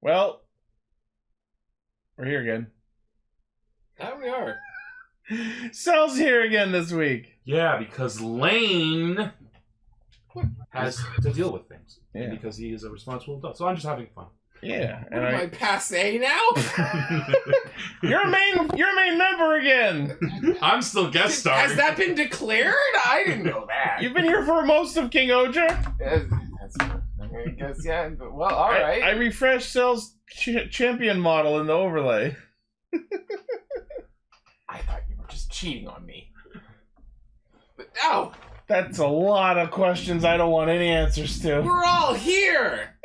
Well, we're here again. That we are. Sal's here again this week. Yeah, because Lane has to deal with things. Yeah. Because he is a responsible adult. So I'm just having fun. Yeah. What am I passe now? You're a main member again. I'm still guest starring. Has that been declared? I didn't know that. You've been here for most of Kingohger. I guess, yeah. But, well, all right. I refreshed Sal's champion model in the overlay. I thought you were just cheating on me. But no! That's a lot of questions I don't want any answers to. We're all here!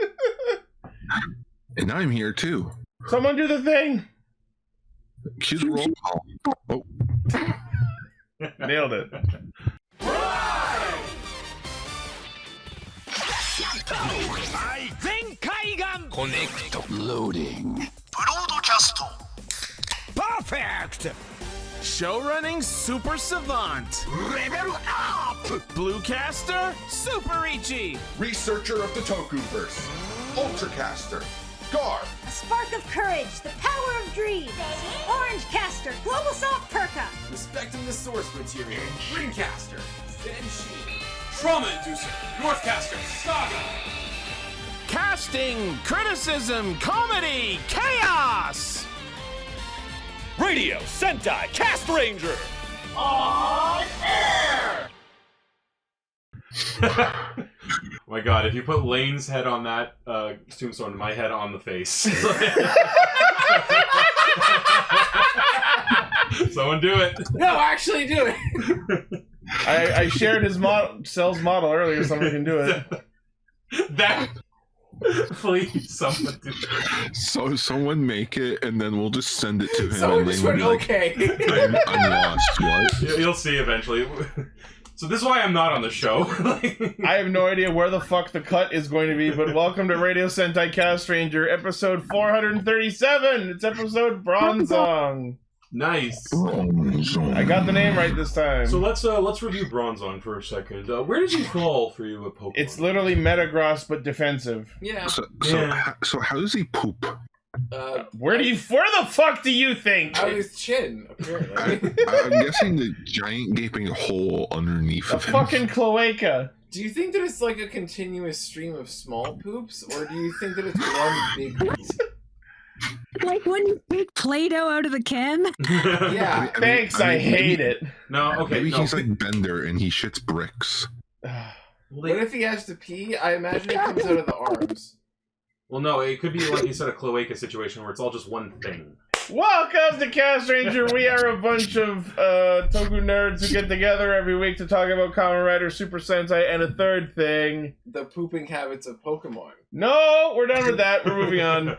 And I'm here too. Someone do the thing. Cue the roll call. Oh. Nailed it. Connect. Loading. Broadcast. Perfect! Show running super savant. Level up. Bluecaster, super Ichi. Researcher of the Tokuverse, Ultracaster, Gar, A spark of courage, the power of dreams. Orange caster, global soft perka. Respecting the source material. Greencaster. Zenshi. Trauma Inducer, Northcaster, Saga. Casting, criticism, comedy, chaos. Radio Sentai Castranger. On air! Oh my god, if you put Lane's head on that tombstone, my head on the face. Someone do it. No, actually do it. I shared his Sal's model earlier. Someone can do it. That. Please, someone do it. So someone make it, and then we'll just send it to him. Someone and just then went, we'll be okay. like, I'm lost. What? You'll see eventually. So this is why I'm not on the show. I have no idea where the fuck the cut is going to be, but welcome to Radio Sentai Castranger, episode 437. It's episode Bronzong. Nice. I got the name right this time. So let's review Bronzong for a second. Where did you fall for you with Pokemon? It's literally Metagross but defensive. Yeah. So how does he poop? Where the fuck do you think? Out of his chin, apparently. I'm guessing the giant gaping hole underneath A of him. fucking cloaca. Do you think that it's like a continuous stream of small poops, or do you think that it's one big poop? Like when you take Play-Doh out of the can? Yeah. Thanks, I hate it. No, okay. Maybe no. he's like Bender and he shits bricks. What if he has to pee? I imagine it comes out of the arms. Well, no, it could be like you said, a cloaca situation where it's all just one thing. Welcome to Castranger. We are a bunch of Toku nerds who get together every week to talk about Kamen Rider, Super Sentai, and a third thing. The pooping habits of Pokemon. No, we're done with that. We're moving on.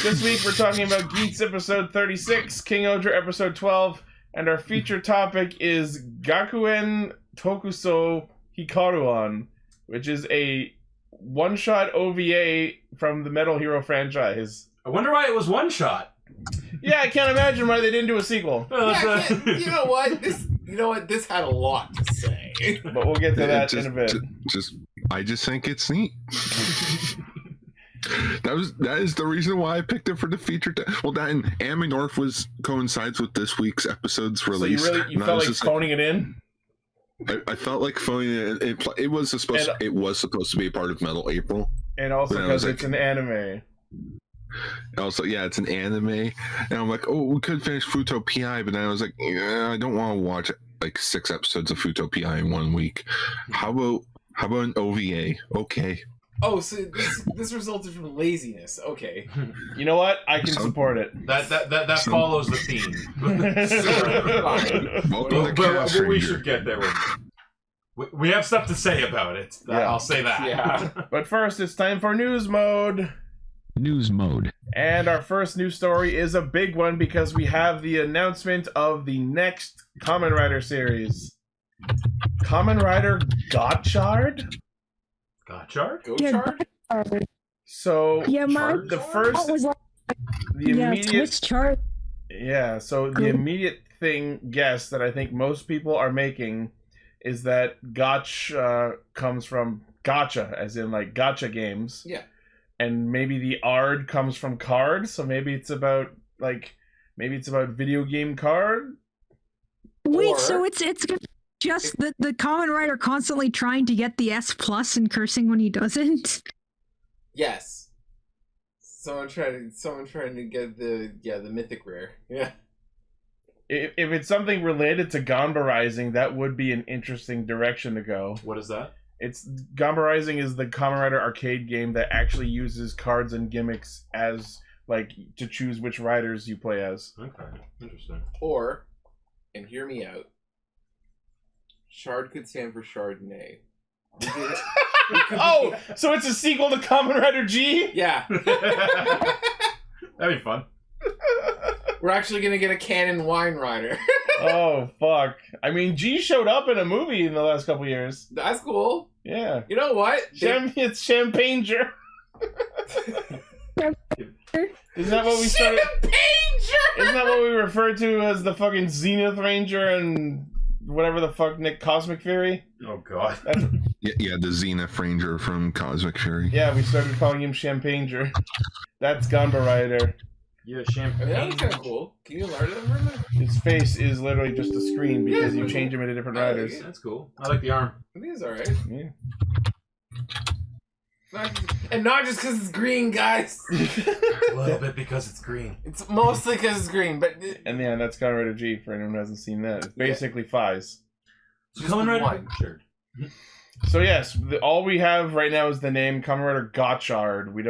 This week we're talking about Geats episode 36, Kingohger episode 12, and our feature topic is Gakuen Tokuso Hikaruon, which is a one-shot OVA from the Metal Hero franchise. I wonder why it was one shot. Yeah, I can't imagine why they didn't do a sequel. You know what? This had a lot to say. But we'll get to that in a bit. I just think it's neat. That is the reason why I picked it for the feature. Well, that and Anime North coincides with this week's episode's release. So you felt like phoning it in? I felt like phoning it in. It was supposed to be a part of Metal April. And also because it's an anime. Also, yeah, it's an anime. And I'm like, oh, we could finish Futo PI, but then I was like, yeah, I don't want to watch like 6 episodes of Futo PI in 1 week. How about an OVA? Okay. Oh, so this resulted from laziness. Okay. You know what? I can support it. That follows the theme. But we should get there. We have stuff to say about it. Yeah. I'll say that. Yeah. But first, it's time for news mode. News mode. And our first news story is a big one because we have the announcement of the next Kamen Rider series. Kamen Rider Gotchard? Gotchard? Gotchard? So, Yeah, the first... The immediate... Twitch chart. Yeah, so the immediate guess that I think most people are making is that Gotch comes from gotcha, as in like gotcha games. Yeah. and maybe the Ard comes from card, so maybe it's about video game card. Wait, so it's just the Kamen Rider constantly trying to get the S plus and cursing when he doesn't? Yes. Someone trying to get the mythic rare. Yeah. If it's something related to Ganba Rising, that would be an interesting direction to go. What is that? It's Ganba Rising is the Kamen Rider arcade game that actually uses cards and gimmicks as to choose which riders you play as. Okay, interesting. Or, and hear me out, Shard could stand for Chardonnay. Oh, so it's a sequel to Kamen Rider G? Yeah. That'd be fun. We're actually gonna get a canon wine rider. Oh, fuck. I mean, G showed up in a movie in the last couple years. That's cool. Yeah. You know what? It's Champagner. Isn't that what we started? Isn't that what we referred to as the fucking Zenith Ranger and whatever the fuck, Nick Cosmic Fury? Oh god. Yeah, the Zenith Ranger from Cosmic Fury. Yeah, we started calling him Champagner. That's Ganba Rider. Yeah, Champagne. That was kind of cool. Can you learn it for me? His face is literally just a screen because you change him into different riders. That's cool. I like the arm. I think it's alright. Yeah. And not just because it's green, guys. A little bit because it's green. It's mostly because it's green, but... And yeah, that's Kamen Rider G for anyone who hasn't seen that. It's basically Fies. So Kamen Rider... Sure. So yes, all we have right now is the name Kamen Rider Gotchard. We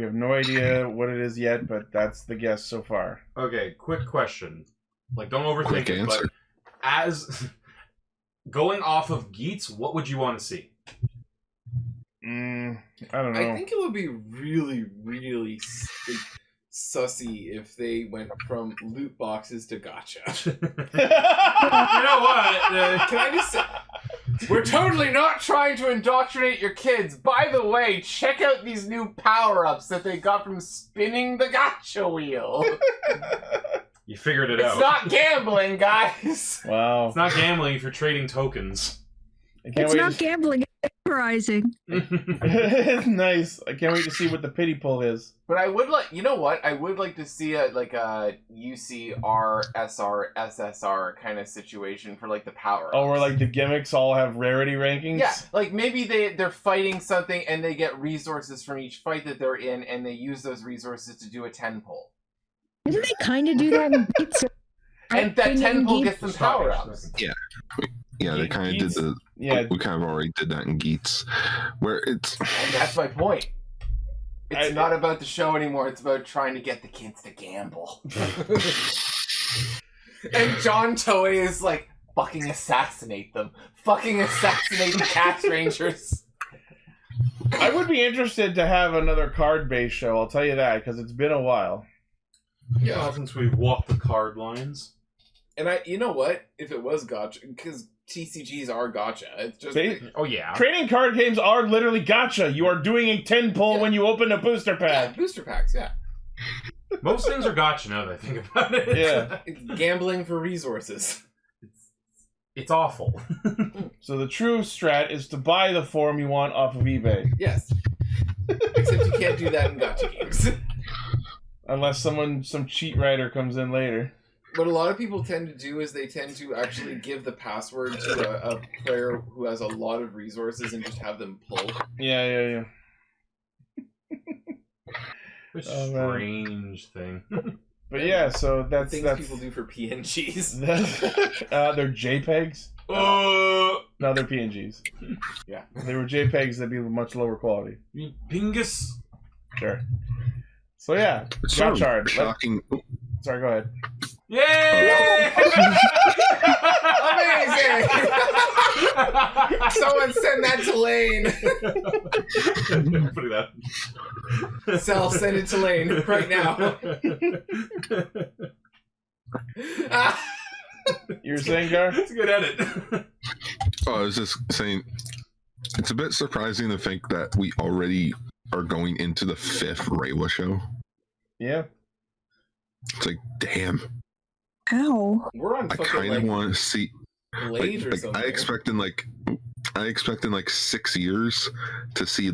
have no idea what it is yet, but that's the guess so far. Okay, quick question. Don't overthink Quick it, answer. but as going off of Geets, what would you want to see? I don't know. I think it would be really, really sussy if they went from loot boxes to gacha. You know what? Can I just say, we're totally not trying to indoctrinate your kids. By the way, check out these new power-ups that they got from spinning the gacha wheel. You figured it out. It's not gambling, guys. Wow. It's not gambling if you're trading tokens. It's not gambling, it's memorizing. Nice. I can't wait to see what the pity pull is. But I would like, you know what? I would like to see a UCR, SR, SSR kind of situation for the power-ups. Oh, where the gimmicks all have rarity rankings? Yeah, maybe they're fighting something and they get resources from each fight that they're in and they use those resources to do a 10 pull. Didn't they kind of do that in Geats? And that 10 pull gets them power-ups. Yeah. Yeah, they kind of did the... Yeah. We kind of already did that in Geats. Where it's... And that's my point. It's not about the show anymore. It's about trying to get the kids to gamble. And John Toei is fucking assassinate them. Fucking assassinate the Castrangers. I would be interested to have another card-based show, I'll tell you that, because it's been a while. Yeah, since we've walked the card lines. And you know what? If it was gacha, because TCGs are gacha. It's just oh yeah. Trading card games are literally gacha. You are doing a 10 pull when you open a booster pack. Yeah, booster packs, yeah. Most things are gacha now that I think about it. Yeah. It's gambling for resources. It's awful. So the true strat is to buy the form you want off of eBay. Yes. Except you can't do that in gacha games. Unless some cheat writer comes in later. What a lot of people tend to do is they tend to actually give the password to a player who has a lot of resources and just have them pull. Yeah. A strange thing. But yeah, so that's people do for PNGs. They're JPEGs. No, they're PNGs. Yeah, if they were JPEGs, they'd be much lower quality. Pingus. Sure. So yeah, Gotchard. Shocking. Sorry, go ahead. Yay! Amazing! Someone send that to Lane. Putting that. Sal, send it to Lane right now. You were saying, Gar? It's a good edit. Oh, I was just saying, it's a bit surprising to think that we already are going into the 5th Reiwa show. Yeah. It's damn. Ow. We're on I fucking kind of want to see. Blade or something. I expect in 6 years to see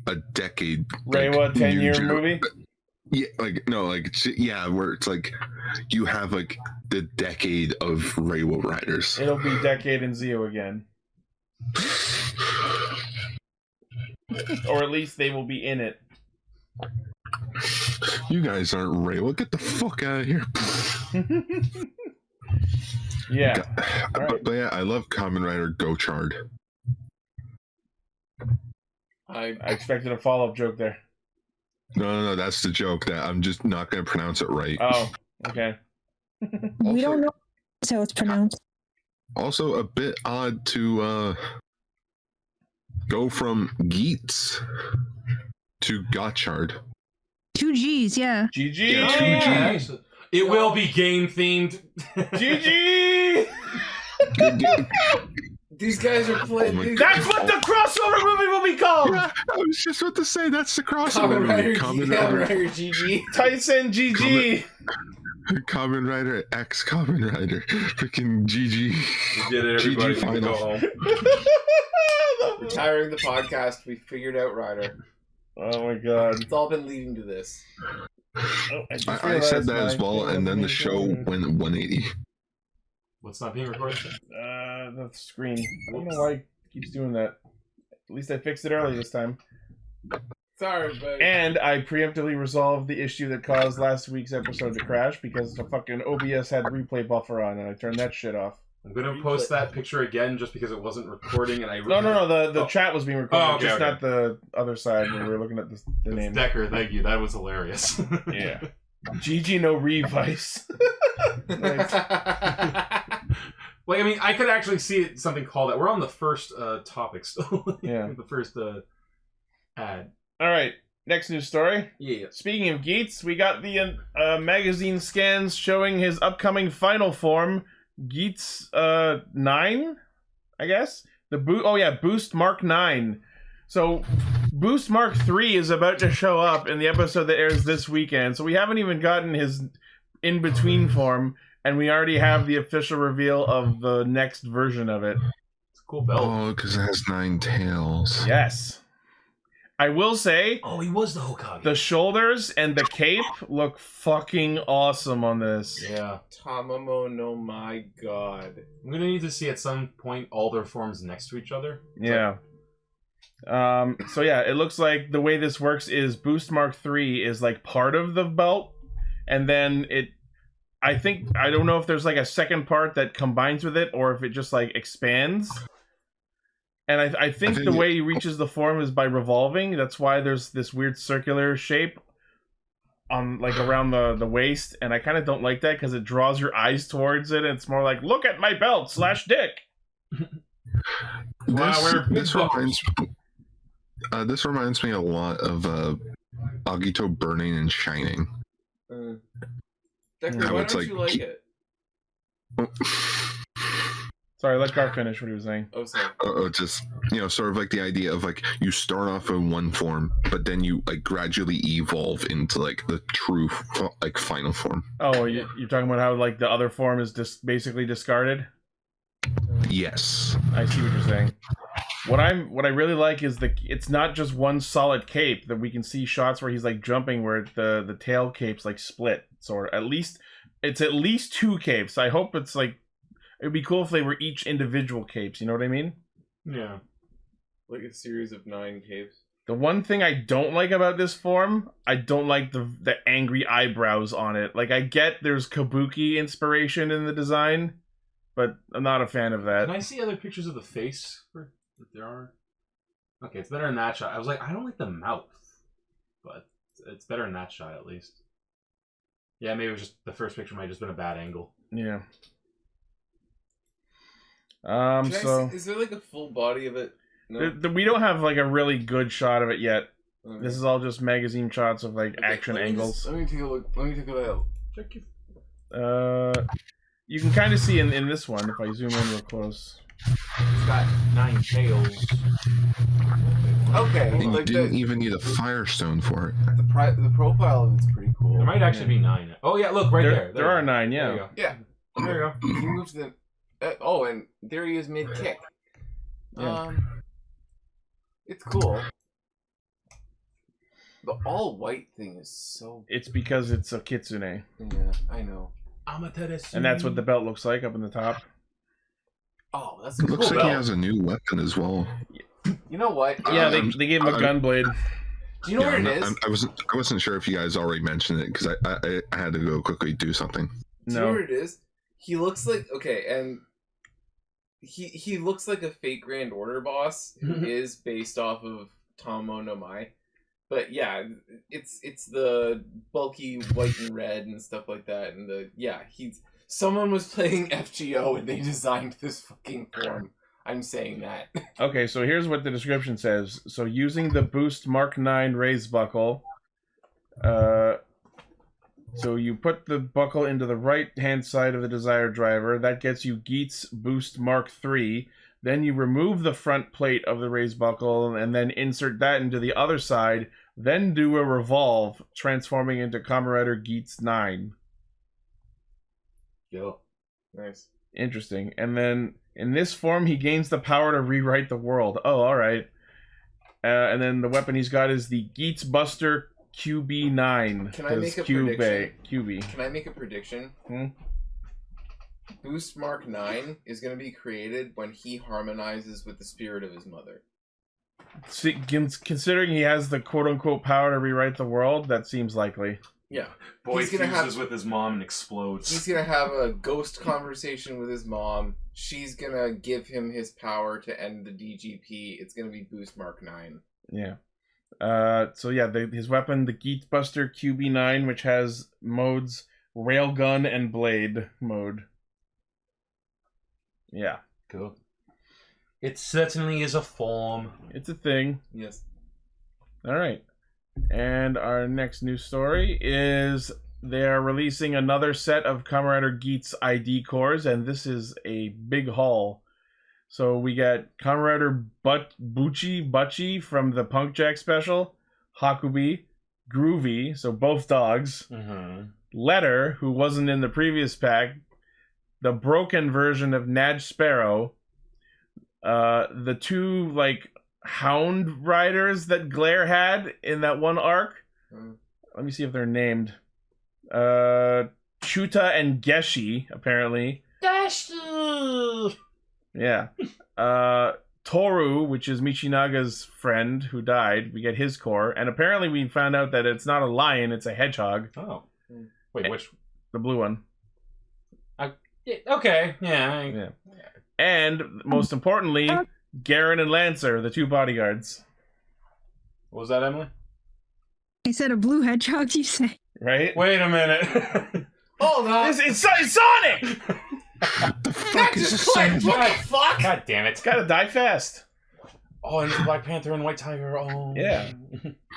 a decade. Reiwa 10-year movie? Yeah, where it's like you have like the decade of Reiwa riders. It'll be Decade and Zeo again. Or at least they will be in it. You guys aren't Reiwa. Get the fuck out of here. Yeah. But yeah, I love Kamen Rider Gotchard. I expected a follow-up joke there. No, that's the joke. That I'm just not going to pronounce it right. Oh, okay. We don't know how it's pronounced. Also, a bit odd to go from Geets to Gotchard. 2 G's, yeah. GG! Yeah, 2 G's. It will be game themed. GG! These guys are playing. That's what the crossover movie will be called! Yeah, I was just about to say that's the crossover movie. Kamen Rider GG. Tyson GG! Kamen Rider X Kamen Rider. Freaking GG. You did it, everybody. GG You can go home. Retiring the podcast. We figured out Rider. Oh my god. It's all been leading to this. Oh, I said that as well, and then the show went 180. What's not being recorded? The screen. I don't know why it keeps doing that. At least I fixed it early this time. Sorry, buddy. And I preemptively resolved the issue that caused last week's episode to crash because the fucking OBS had replay buffer on, and I turned that shit off. I'm gonna post that picture again just because it wasn't recording, and I... No, the chat was being recorded, okay, just not the other side when we were looking at the name. Decker, thank you. That was hilarious. Yeah. GG no revice. Nice. Like, I mean, I could actually see it, something called that. We're on the first topic still. Yeah. The first ad. Alright, next news story. Yeah. Speaking of Geets, we got the magazine scans showing his upcoming final form, Geets 9, I guess? Boost Mark 9. So, Boost Mark 3 is about to show up in the episode that airs this weekend, so we haven't even gotten his in-between form, and we already have the official reveal of the next version of it. It's a cool belt. Oh, because it has 9 tails. Yes. I will say... Oh, he was the Hokage. The shoulders and the cape look fucking awesome on this. Yeah. Tamamo, no my god. I'm gonna need to see at some point all their forms next to each other. Yeah. So yeah, it looks like the way this works is Boost Mark 3 is like part of the belt, and then I don't know if there's like a second part that combines with it or if it just like expands. And I think the way he reaches the form is by revolving. That's why there's this weird circular shape on like around the waist, and I kind of don't like that because it draws your eyes towards it, and it's more like, look at my belt / dick. This reminds me a lot of Agito burning and shining. Decker, why don't you like it? Sorry, let Gar finish what he was saying. Oh, sorry. Just, sort of like the idea of like you start off in one form, but then you like gradually evolve into like the true like final form. Oh, you're talking about how like the other form is just basically discarded? Yes. I see what you're saying. What I really like is it's not just one solid cape, that we can see shots where he's like jumping where the tail cape's like split. So it's at least 2 capes. I hope it's like, it'd be cool if they were each individual capes, you know what I mean? Yeah. Like a series of 9 capes. The one thing I don't like about this form, I don't like the angry eyebrows on it. Like, I get there's Kabuki inspiration in the design, but I'm not a fan of that. Can I see other pictures of the face? If there are? Okay, it's better in that shot. I was like, I don't like the mouth, but it's better in that shot at least. Yeah, maybe it was just the first picture might have just been a bad angle. Yeah. Is there like a full body of it? No? We don't have like a really good shot of it yet. Okay. This is all just magazine shots of like action angles. Let me take a look. Let me take a look. Check it. You can kind of see in this one if I zoom in real close. It's got 9 tails. Okay. And you didn't even need a firestone for it. The profile of it's pretty cool. There might actually be 9. Oh yeah, look right there. There are 9. Yeah. There you go. Yeah. There you go. He moves the. And there he is mid kick. Yeah. It's cool. The all white thing is so. It's because it's a kitsune. Yeah, I know. And that's what the belt looks like up in the top. Oh, that's It a looks cool like he belt. has a new weapon as well. You know what? Yeah, they gave him a gun blade. Do you know where it is? I wasn't sure if you guys already mentioned it because I had to go quickly do something. Do you know where it is? He looks like and he looks like a fake Grand Order boss who is based off of Tomo no Mai. But yeah, it's the bulky white and red and stuff like that, and someone was playing FGO and they designed this fucking form. I'm saying that. Okay, so here's what the description says. So using the Boost Mark 9 raise buckle, so you put the buckle into the right-hand side of the desired driver. That gets you Geats Boost Mark 3. Then you remove the front plate of the raise buckle and then insert that into the other side. Then do a revolve, transforming into Kamen Rider Geets 9. Yo. Nice. Interesting. And then in this form, he gains the power to rewrite the world. Oh, alright. And then the weapon he's got is the Geets Buster QB9. Can I make a prediction? QB. Can I make a prediction? Boost Mark 9 is going to be created when he harmonizes with the spirit of his mother. See, considering he has the quote-unquote power to rewrite the world, that seems likely. Yeah. Boy fuses with his mom and explodes. He's going to have a ghost conversation with his mom. She's going to give him his power to end the DGP. It's going to be Boost Mark 9. Yeah. So yeah, his weapon, the Geats Buster QB9, which has modes Railgun and Blade mode. Yeah. Cool. It certainly is a form. It's a thing. Yes. Alright. And our next news story is they're releasing another set of Kamen Rider Geets ID cores, and this is a big haul. So we got Kamen Rider Butchie from the Punk Jack special, Hakubi, Groovy, so both dogs, Letter, who wasn't in the previous pack, the broken version of Nadge Sparrow, the two, like, Hound Riders that Glare had in that one arc. Let me see if they're named. Chuta and Geshi, apparently. Geshi! Yeah. Toru, which is Michinaga's friend who died, we get his core. And apparently we found out that it's not a lion, it's a hedgehog. Oh. Wait, which? The blue one. Okay, yeah. And, most importantly, Garen and Lancer, the two bodyguards. What was that, Emily? I said a blue hedgehog, you say? Right? Wait a minute. Hold on. It's Sonic! That just clicked! What the fuck? God damn it. It's gotta die fast. Oh, and it's Black Panther and White Tiger. Oh. Yeah.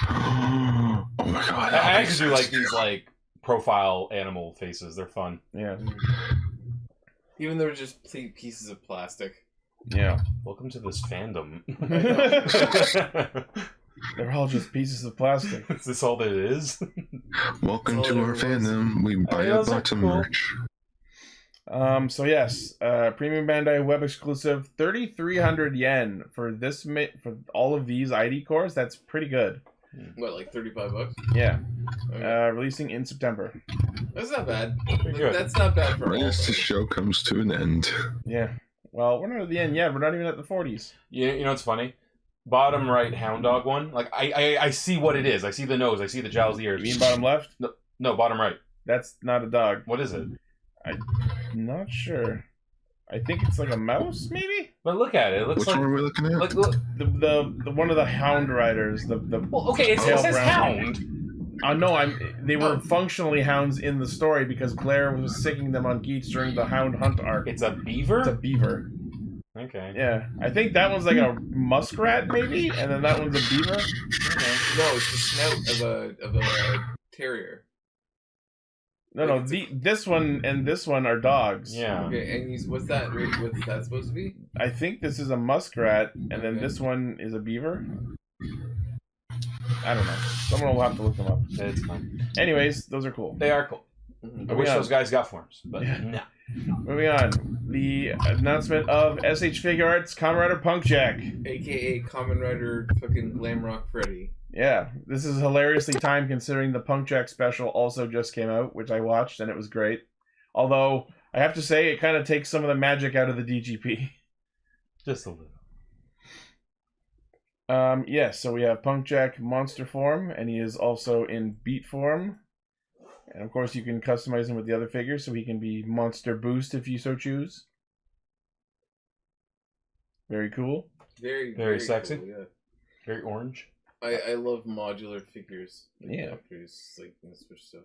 Oh my god. I actually do like these, like, profile animal faces. They're fun. Yeah. Even though they're just pieces of plastic. Yeah. Welcome to this fandom. They're all just pieces of plastic. Is this all that it is? Welcome to our fandom. We buy a bunch of merch. So yes, Premium Bandai web exclusive, 3,300 yen for this for all of these ID cores. That's pretty good. What, like $35? Yeah. Okay. Releasing in September. That's not bad. Good. That's not bad for Right all. as the show comes to an end. Yeah. Well, we're not at the end yet. We're not even at the 40s. You know what's funny? Bottom right hound dog one. Like I see what it is. I see the nose. I see the jowls, ears. You mean bottom left? No, bottom right. That's not a dog. What is it? I'm not sure. I think it's like a mouse, maybe. But look at it. It looks Which like. one are we looking at? Look. The one of the Hound Riders. The Well, okay, it pale says brown hound. No, they were functionally hounds in the story because Claire was sicking them on Geets during the Hound Hunt arc. It's a beaver. It's a beaver. Okay. Yeah, I think that one's like a muskrat, maybe, and then that one's a beaver. Okay. No, it's the snout of a terrier. No, this one and this one are dogs. Yeah. Okay, and what's that supposed to be? I think this is a muskrat, and then this one is a beaver. I don't know. Someone will have to look them up. It's fine. Anyways, those are cool. They are cool. I wish those guys got forms, but no. Moving on. The announcement of SH Figure Arts Kamen Rider Punk Jack. AKA Kamen Rider fucking Glam Rock Freddy. Yeah, this is hilariously timed considering the Punk Jack special also just came out, which I watched, and it was great. Although, I have to say, it kind of takes some of the magic out of the DGP. Just a little. Yes, so we have Punk Jack monster form, and he is also in beat form. And of course, you can customize him with the other figures, so he can be Monster Boost if you so choose. Very cool. Very sexy. Cool, yeah. Very orange. I love modular figures. Yeah. Like, switch stuff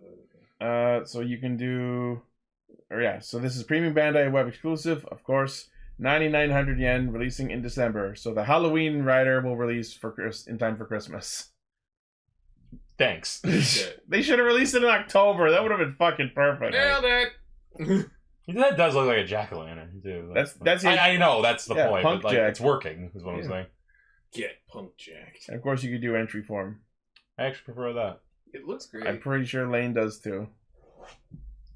out. So you can do... so this is Premium Bandai Web exclusive, of course. 9,900 yen, releasing in December. So the Halloween Rider will release in time for Christmas. Thanks. They should have released it in October. That would have been fucking perfect. Nailed it! That does look like a jack-o'-lantern, too. That's I know, that's the point, Punk but like, Jack. it's working, is what I'm saying. Get Punk Jacked. And of course, you could do entry form. I actually prefer that. It looks great. I'm pretty sure Lane does too.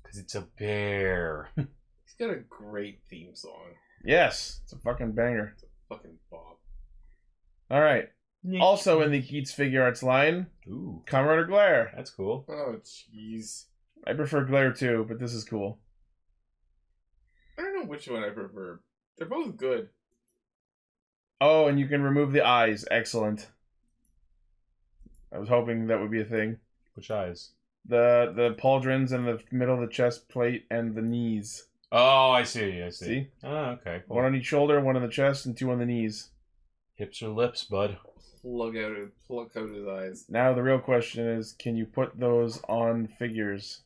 Because it's a bear. He's got a great theme song. Yes, it's a fucking banger. It's a fucking bop. All right. Also in the Geats Figure Arts line, Ooh, Kamen Rider Glare. That's cool. Oh, jeez. I prefer Glare too, but this is cool. I don't know which one I prefer. They're both good. Oh, and you can remove the eyes. Excellent. I was hoping that would be a thing. Which eyes? The pauldrons and the middle of the chest plate and the knees. Oh, I see. See? Oh, okay. Cool. One on each shoulder, one on the chest, and two on the knees. Hips or lips, bud? Pluck out his eyes. Now the real question is, can you put those on figures?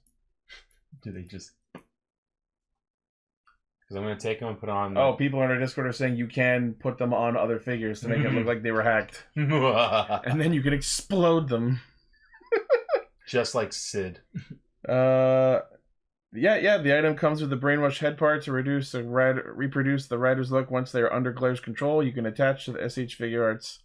Do they just... Because I'm going to take them and put on... Oh, people on our Discord are saying you can put them on other figures to make it look like they were hacked. And then you can explode them. Just like Sid. Yeah, the item comes with a brainwash head part to reproduce the rider's look once they are under Glare's control. You can attach to the SH Figure Arts.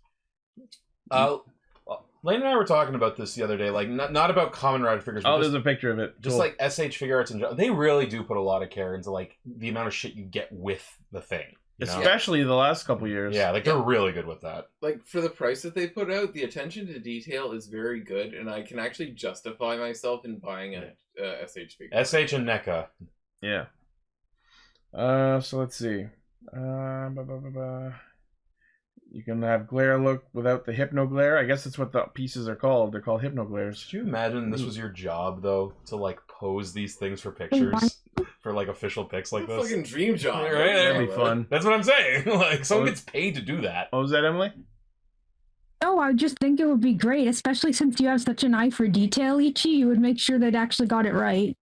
Lane and I were talking about this the other day, like not about Kamen Rider figures. Oh, there's a picture of it. Just Cool. like SH Figure Arts in general, they really do put a lot of care into like the amount of shit you get with the thing. You know? Especially the last couple years. Yeah, like they're really good with that. Like for the price that they put out, the attention to detail is very good, and I can actually justify myself in buying a SH figure. SH and NECA. Yeah. So let's see. You can have glare look without the hypno glare. I guess that's what the pieces are called. They're called hypno glares. Could you imagine this was your job though, to like pose these things for pictures, for like official pics like this? Fucking dream job. Right? That'd be fun. That's what I'm saying. Like someone gets paid to do that. What was that, Emily? No, I just think it would be great, especially since you have such an eye for detail, Ichi. You would make sure they'd actually got it right.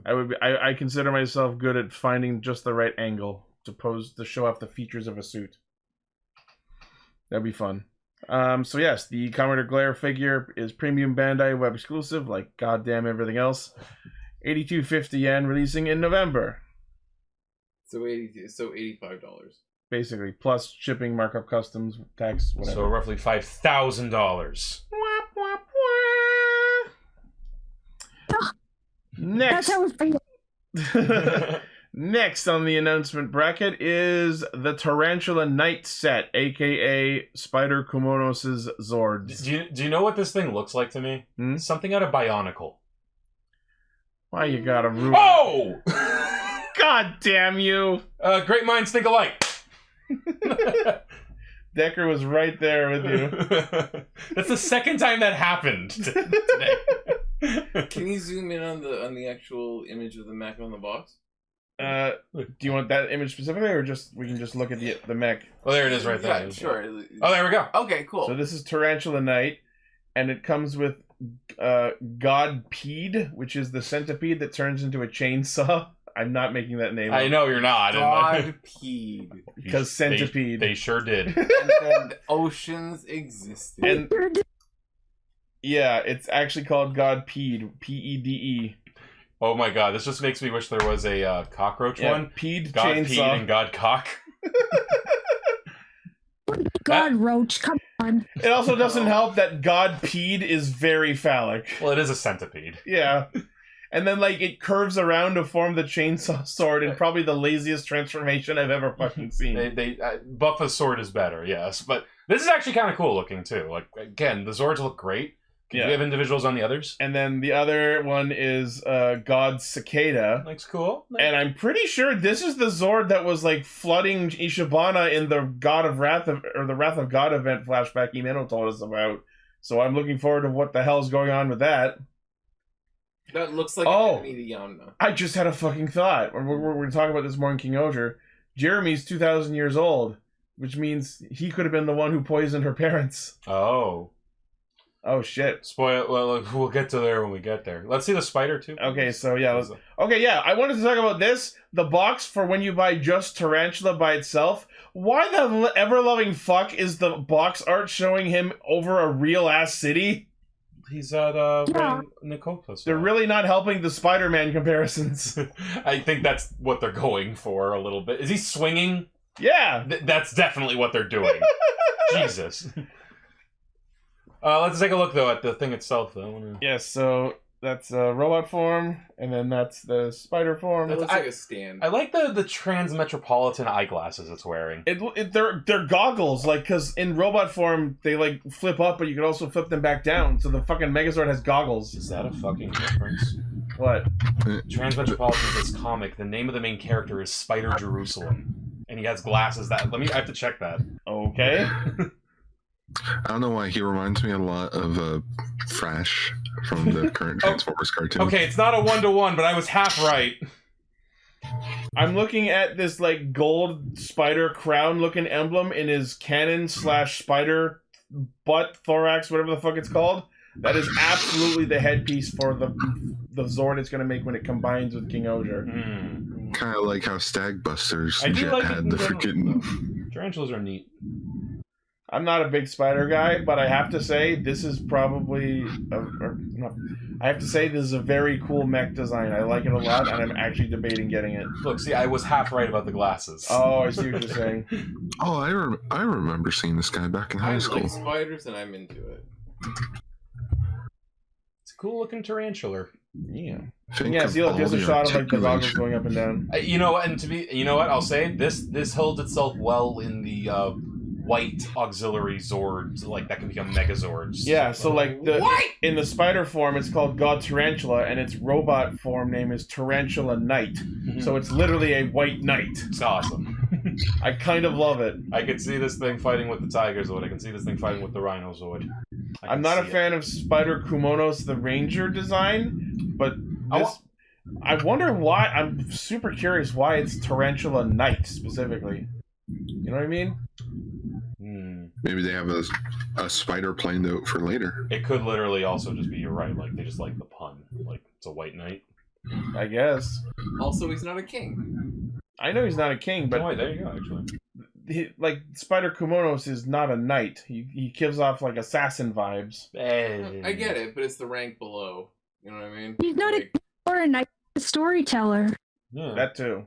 I consider myself good at finding just the right angle to pose to show off the features of a suit. That'd be fun. So yes, the Kamen Rider Glare figure is premium Bandai web exclusive, like goddamn everything else. 82.50 yen, releasing in November. So $85. Basically, plus shipping, markup, customs, tax, whatever. So roughly $5,000. Next. That's how it's Next on the announcement bracket is the Tarantula Knight set, aka SpiderKumonos' Zords. Do you know what this thing looks like to me? Something out of Bionicle. Why you gotta ruin? Oh! God damn you! Great minds think alike. Decker was right there with you. That's the second time that happened today. Can you zoom in on the actual image of the mech on the box? Do you want that image specifically, or we can just look at the mech? Oh, there it is, right there. Yeah, sure. Oh, there we go. Okay, cool. So this is Tarantula Knight, and it comes with Godpede, which is the centipede that turns into a chainsaw. I'm not making that name I up. know you're not. Godpede. Because centipede. They sure did. And oceans existed. And yeah, it's actually called Godpede. P-E-D-E. Oh my god, this just makes me wish there was a cockroach one. Pede God chainsaw. Pede and God Cock. God Roach, come on. It also doesn't help that Godpede is very phallic. Well, it is a centipede. Yeah. and then like it curves around to form the chainsaw sword, and probably the laziest transformation I've ever fucking seen. Buffa's sword is better, yes, but this is actually kind of cool looking too. Like again, the Zords look great. Do you have individuals on the others? And then the other one is God Cicada. Looks cool. And I'm pretty sure this is the Zord that was like flooding Ishibana in the the Wrath of God event flashback Himeno told us about. So I'm looking forward to what the hell's going on with that. That looks like an enemy to Yamna. I just had a fucking thought. We're talking about this more in Kingohger. Jeremy's 2,000 years old, which means he could have been the one who poisoned her parents. Oh shit! Spoil. Well, we'll get to there when we get there. Let's see the spider too. Okay, so yeah. I wanted to talk about this. The box for when you buy just Tarantula by itself. Why the ever-loving fuck is the box art showing him over a real-ass city? He's at Nicopas. They're really not helping the Spider-Man comparisons. I think that's what they're going for a little bit. Is he swinging? Yeah. That's definitely what they're doing. Jesus. Let's take a look, though, at the thing itself, though. Yes, so that's robot form, and then that's the spider form. That looks like a stand. I like the Trans-Metropolitan eyeglasses it's wearing. They're goggles, like, because in robot form, they, like, flip up, but you can also flip them back down, so the fucking Megazord has goggles. Is that a fucking difference? What? Trans-Metropolitan is this comic. The name of the main character is Spider Jerusalem, and he has glasses that... I have to check that. Okay. I don't know why he reminds me a lot of Frash from the current Transformers cartoon. Okay, it's not a 1-to-1, but I was half right. I'm looking at this like gold spider crown looking emblem in his cannon / spider butt thorax, whatever the fuck it's called. That is absolutely the headpiece for the Zord it's going to make when it combines with Kingohger. Kind of like how Stagbusters had the freaking... Tarantulas are neat. I'm not a big spider guy, but I have to say this is probably I have to say this is a very cool mech design. I like it a lot, and I'm actually debating getting it. Look, see, I was half right about the glasses. Oh, I see what you're saying. Oh, I remember seeing this guy back in high school. I like spiders, and I'm into it. It's a cool looking tarantular. Yeah. Yeah, see, look, there's a shot of like the goggles going up and down. You know what? And you know what? I'll say this holds itself well in the white auxiliary Zords, like that can become Megazords. Yeah, so like in the spider form, it's called God Tarantula, and its robot form name is Tarantula Knight. So it's literally a white knight. It's awesome. I kind of love it. I could see this thing fighting with the Tiger Zord. I can see this thing fighting with the Rhino Zord. I'm not a fan of SpiderKumonos, the Ranger design, but I wonder why. I'm super curious why it's Tarantula Knight specifically. You know what I mean? Maybe they have a spider planned out for later. It could literally also just be, you're right, like they just like the pun. Like it's a white knight. I guess. Also, he's not a king. I know he's not a king, but... Oh, wait, there you go, actually. Like, SpiderKumonos is not a knight. He gives off, like, assassin vibes. Hey. I get it, but it's the rank below. You know what I mean? He's not a knight, a storyteller. Yeah. That too.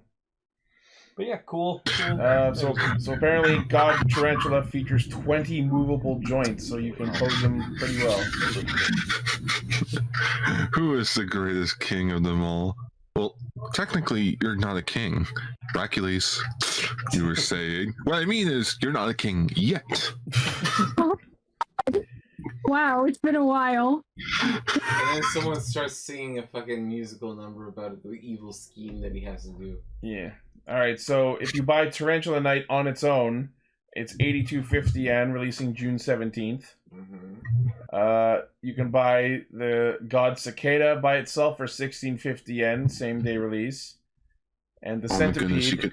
But yeah, cool. So apparently God Tarantula features 20 movable joints, so you can pose them pretty well. Who is the greatest king of them all? Well, technically, you're not a king. Dracules, you were saying. What I mean is, you're not a king yet. Wow, it's been a while. And then someone starts singing a fucking musical number about the evil scheme that he has to do. Yeah. Alright, so if you buy Tarantula Knight on its own, it's 82.50 yen, releasing June 17th. You can buy the God Cicada by itself for 16.50 yen, same day release. And the Centipede.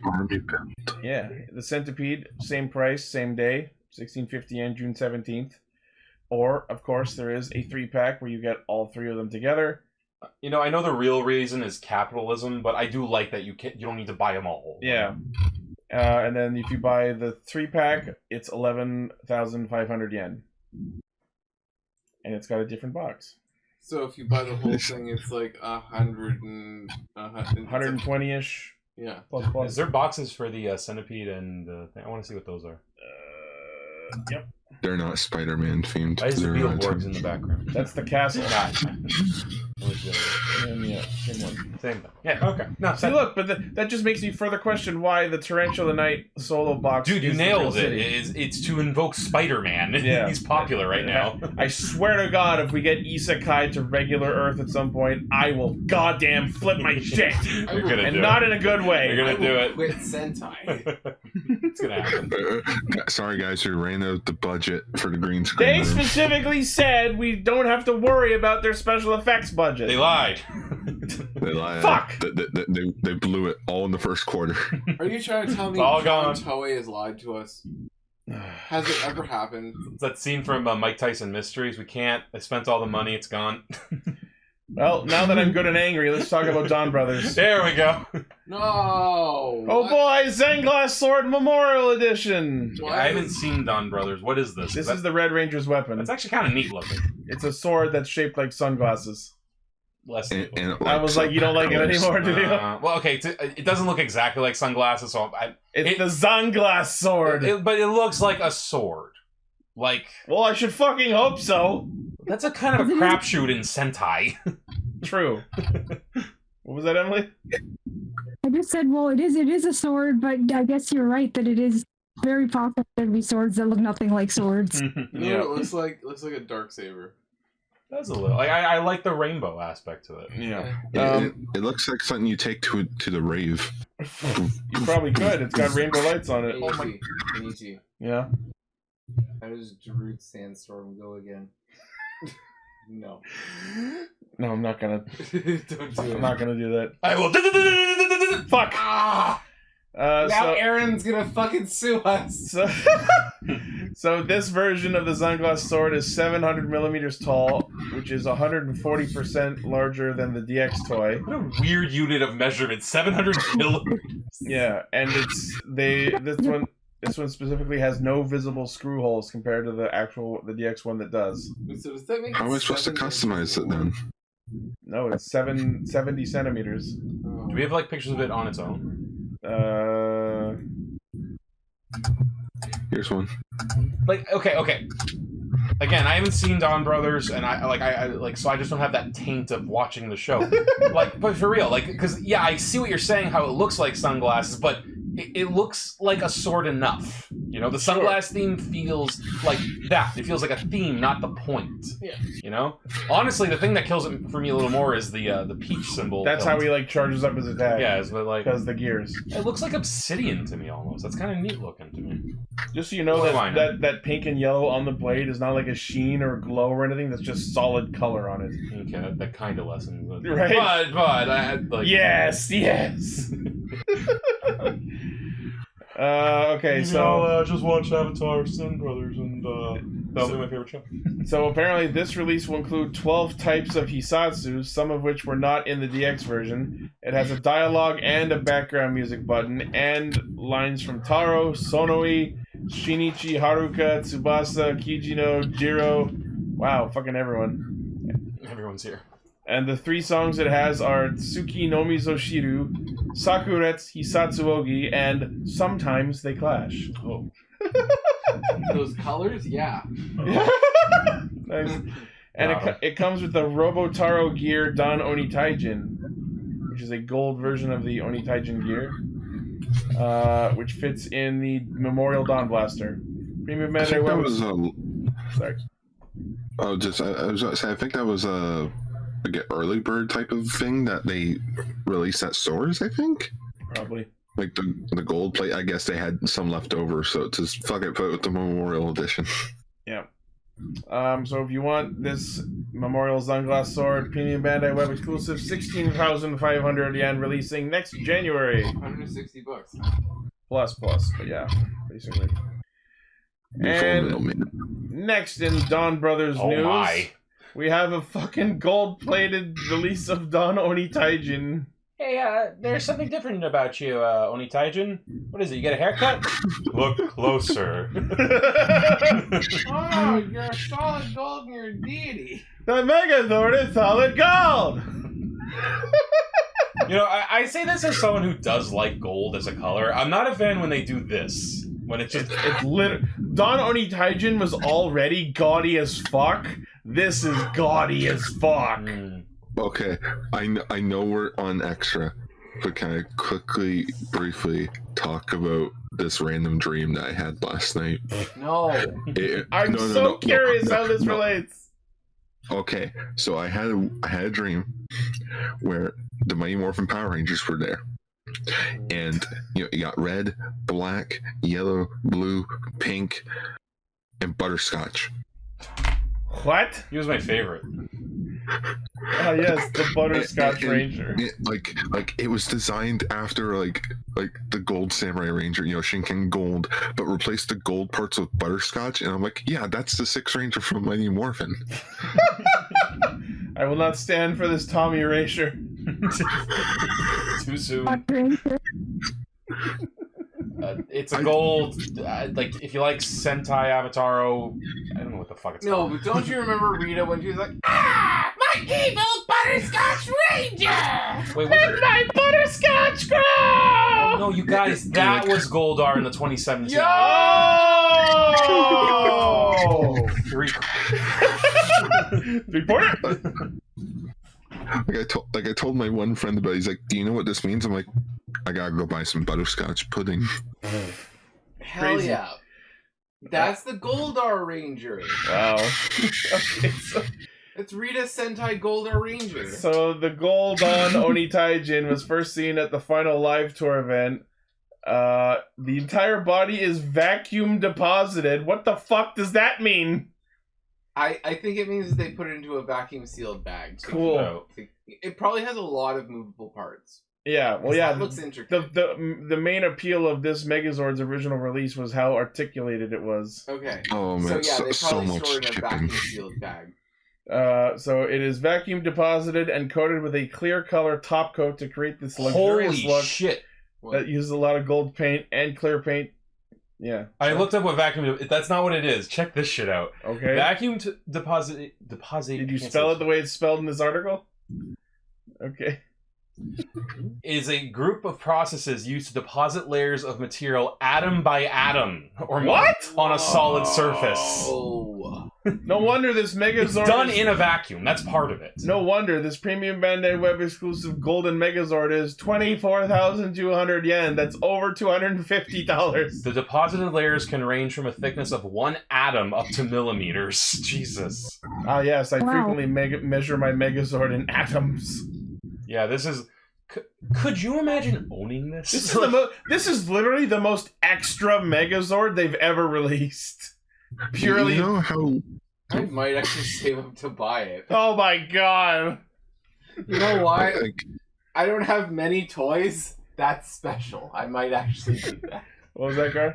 Yeah, the Centipede, same price, same day, 16.50 yen, June 17th. Or, of course, there is a 3-pack where you get all 3 of them together. You know, I know the real reason is capitalism, but I do like that you don't need to buy them all. Yeah. And then if you buy the 3-pack, it's 11,500 yen. And it's got a different box. So if you buy the whole thing, it's like 120-ish. Yeah. Plus. Is there boxes for the Centipede and the thing? I want to see what those are. Yep. they're not Spider-Man themed. Why is the They're Beetleborgs in the background? That's the castle. Yeah, Same one. same thing. Yeah, okay. No, See, look, but that just makes me further question why the Tarantula Night solo box. dude, you is nailed the it. It's to invoke Spider-Man. Yeah. He's popular right now. I swear to God, if we get Isekai to regular Earth at some point, I will goddamn flip my shit, You're gonna and do not it. in a good way. You're gonna do it. Quit Sentai. It's gonna happen. Sorry, guys, we ran out the budget for the green screen. They room. specifically said we don't have to worry about their special effects budget. They lied. They lied. Fuck! They blew it all in the first quarter. Are you trying to tell me all John gone. Toei has lied to us? Has it ever happened? It's that scene from Mike Tyson Mysteries. We can't. I spent all the money. It's gone. Well, now that I'm good and angry, let's talk about Dawn Brothers. There we go. No. Oh boy, Zanglass Sword Memorial Edition. I haven't seen Don Brothers. What is this? This is the Red Ranger's weapon. It's actually kind of neat looking. It's a sword that's shaped like sunglasses. Less. And it I was like, you don't like it colors. anymore, do you? Well, okay. It doesn't look exactly like sunglasses, so It's the Zanglass Sword. but it looks like a sword. Like, well, I should fucking hope so. that's a kind of a crapshoot in Sentai. True. What was that, Emily? I just said, well, it is a sword, but I guess you're right that it is very possible to be swords that look nothing like swords. You know what it looks like? It looks like a dark saber. That's a little. Like, I like the rainbow aspect to it. Yeah. It looks like something you take to the rave. You probably could. It's got rainbow lights on it. Enichi. Yeah. How does Darude Sandstorm go again? No. No, I'm not gonna. Don't do it. I'm not gonna do that. I will. Fuck. Now Aaron's gonna fucking sue us. So this version of the Zanglass Sword is 700 millimeters tall, which is 140% larger than the DX toy. What a weird unit of measurement. 700 millimeters. Yeah, and this one specifically has no visible screw holes compared to the DX one that does. So does that make How am I supposed to customize it then? No, it's 70 centimeters. Do we have like pictures of it on its own? Here's one. Like, okay. Again, I haven't seen Dawn Brothers, and I so I just don't have that taint of watching the show. Like, but for real, like, because yeah, I see what you're saying, how it looks like sunglasses, but it looks like a sword enough. You know, the sunglass theme feels like that. It feels like a theme, not the point. Yeah. You know, honestly, the thing that kills it for me a little more is the peach symbol. That's how he like charges up his attack. Yeah, but like because the gears. It looks like obsidian to me almost. That's kind of neat looking to me. Just so you know that pink and yellow on the blade is not like a sheen or glow or anything. That's just solid color on it. Okay, that kind of lessens it. Right. But I like. Yes. Okay, so just watch Avatar, Sun Brothers, and that'll be my favorite show. So apparently, this release will include 12 types of Hisatsu, some of which were not in the DX version. It has a dialogue and a background music button, and lines from Taro, Sonoi, Shinichi, Haruka, Tsubasa, Kijino, Jiro. Wow, fucking everyone. Everyone's here. And the 3 songs it has are Tsuki no Mizoshiru, Sakuretsu Hisatsuogi, and Sometimes They Clash. Oh. Those colors? Yeah. Nice. And it comes with the Robotaro gear Don Oni Taijin, which is a gold version of the Oni Taijin gear, which fits in the Memorial Dawn Blaster. Premium I think that Bandai was Sorry. Oh, I was gonna say, I think that was like an early bird type of thing that they released at stores, I think. Probably. Like the gold plate, I guess they had some left over, so just fuck it, put it with the Memorial Edition. Yeah. So if you want this Memorial Zanglass Sword, Premium Bandai Web exclusive, 16,500 yen, releasing next January. $160. Plus, but yeah, basically. And next in Dawn Brothers news, we have a fucking gold-plated release of Don Oni Taijin. Hey, there's something different about you, Oni Taijin. What is it, you get a haircut? Look closer. Oh, you're a solid gold and you're a deity. The Megazord is solid gold! You know, I say this as someone who does like gold as a color. I'm not a fan when they do this. When it's just It's lit. Don Oni Taijin was already gaudy as fuck. This is gaudy as fuck. Okay, I know we're on extra, but can I quickly, briefly talk about this random dream that I had last night? No. I'm so curious how this relates. Okay, so I had a dream where the Mighty Morphin Power Rangers were there, and you got red, black, yellow, blue, pink, and butterscotch. What? he was my favorite. Ah, yes, the Butterscotch Ranger. Like it was designed after like the Gold Samurai Ranger, Shinken Gold, but replaced the gold parts with butterscotch, and I'm like, yeah, that's the Sixth Ranger from Mighty Morphin. I will not stand for this Tommy erasure. Too soon. It's a gold. Like if you like Sentai Avataro, I don't know what the fuck it's called. No, but don't you remember Rita when she was like, "Ah, my evil Butterscotch Ranger! Wait, Let my butterscotch grow! Oh, no, you guys, that was Goldar in the 2017. Yo! Report. I told my one friend about it. He's like, do you know what this means? I'm like, I gotta go buy some butterscotch pudding. Hell Crazy. yeah. That's the Goldar Ranger. Wow. Okay, so It's Rita Sentai Goldar Ranger. So the gold on Oni Taijin was first seen at the final live tour event. The entire body is vacuum deposited. What the fuck does that mean? I think it means they put it into a vacuum sealed bag. Cool. It probably has a lot of movable parts. Yeah, well, yeah. That looks intricate. The main appeal of this Megazord's original release was how articulated it was. Okay. Oh man, so yeah, they so probably much stored in a shipping. vacuum sealed bag. So it is vacuum deposited and coated with a clear color top coat to create this luxurious Holy look shit. that uses a lot of gold paint and clear paint. Yeah. I looked up what vacuum. That's not what it is. Check this shit out. Okay. Vacuum deposit. Did you spell it the way it's spelled in this article? Okay. Is a group of processes used to deposit layers of material atom by atom or more What? on a solid surface. Oh. No wonder this Megazord It's done is... in a vacuum. That's part of it. No wonder this premium Bandai web exclusive golden Megazord is 24,200 yen. That's over $250. The deposited layers can range from a thickness of 1 atom up to millimeters. Jesus. Ah, yes, I Wow. frequently measure my Megazord in atoms. Yeah, this is. Could you imagine owning this? This is literally the most extra Megazord they've ever released. Purely. You know how? I might actually save up to buy it. Oh my god. You know why? Like, I don't have many toys. That's special. I might actually do that. What was that, guy?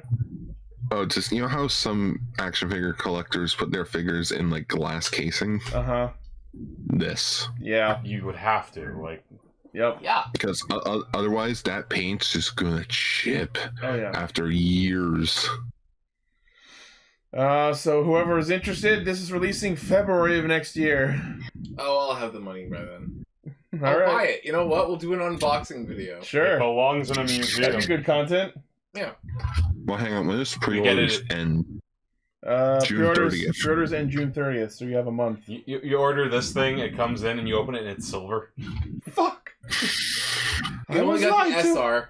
oh, just you know how some action figure collectors put their figures in like glass casing? Uh huh. This, Yeah. You would have to. Like, Yep. Yeah. because otherwise that paint's just gonna chip Oh yeah. after years. So whoever is interested, this is releasing February of next year. Oh, I'll have the money by then. All I'll right. buy it. You know what? We'll do an unboxing video. it Sure. belongs in a museum. That'd be good content. Yeah. Well, hang on, when this get pre-orders it. and June Pre-orders 30th. pre-orders end June 30th, so you have a month. You order this thing, it comes in, and you open it, and it's silver. Fuck. I only got the SR.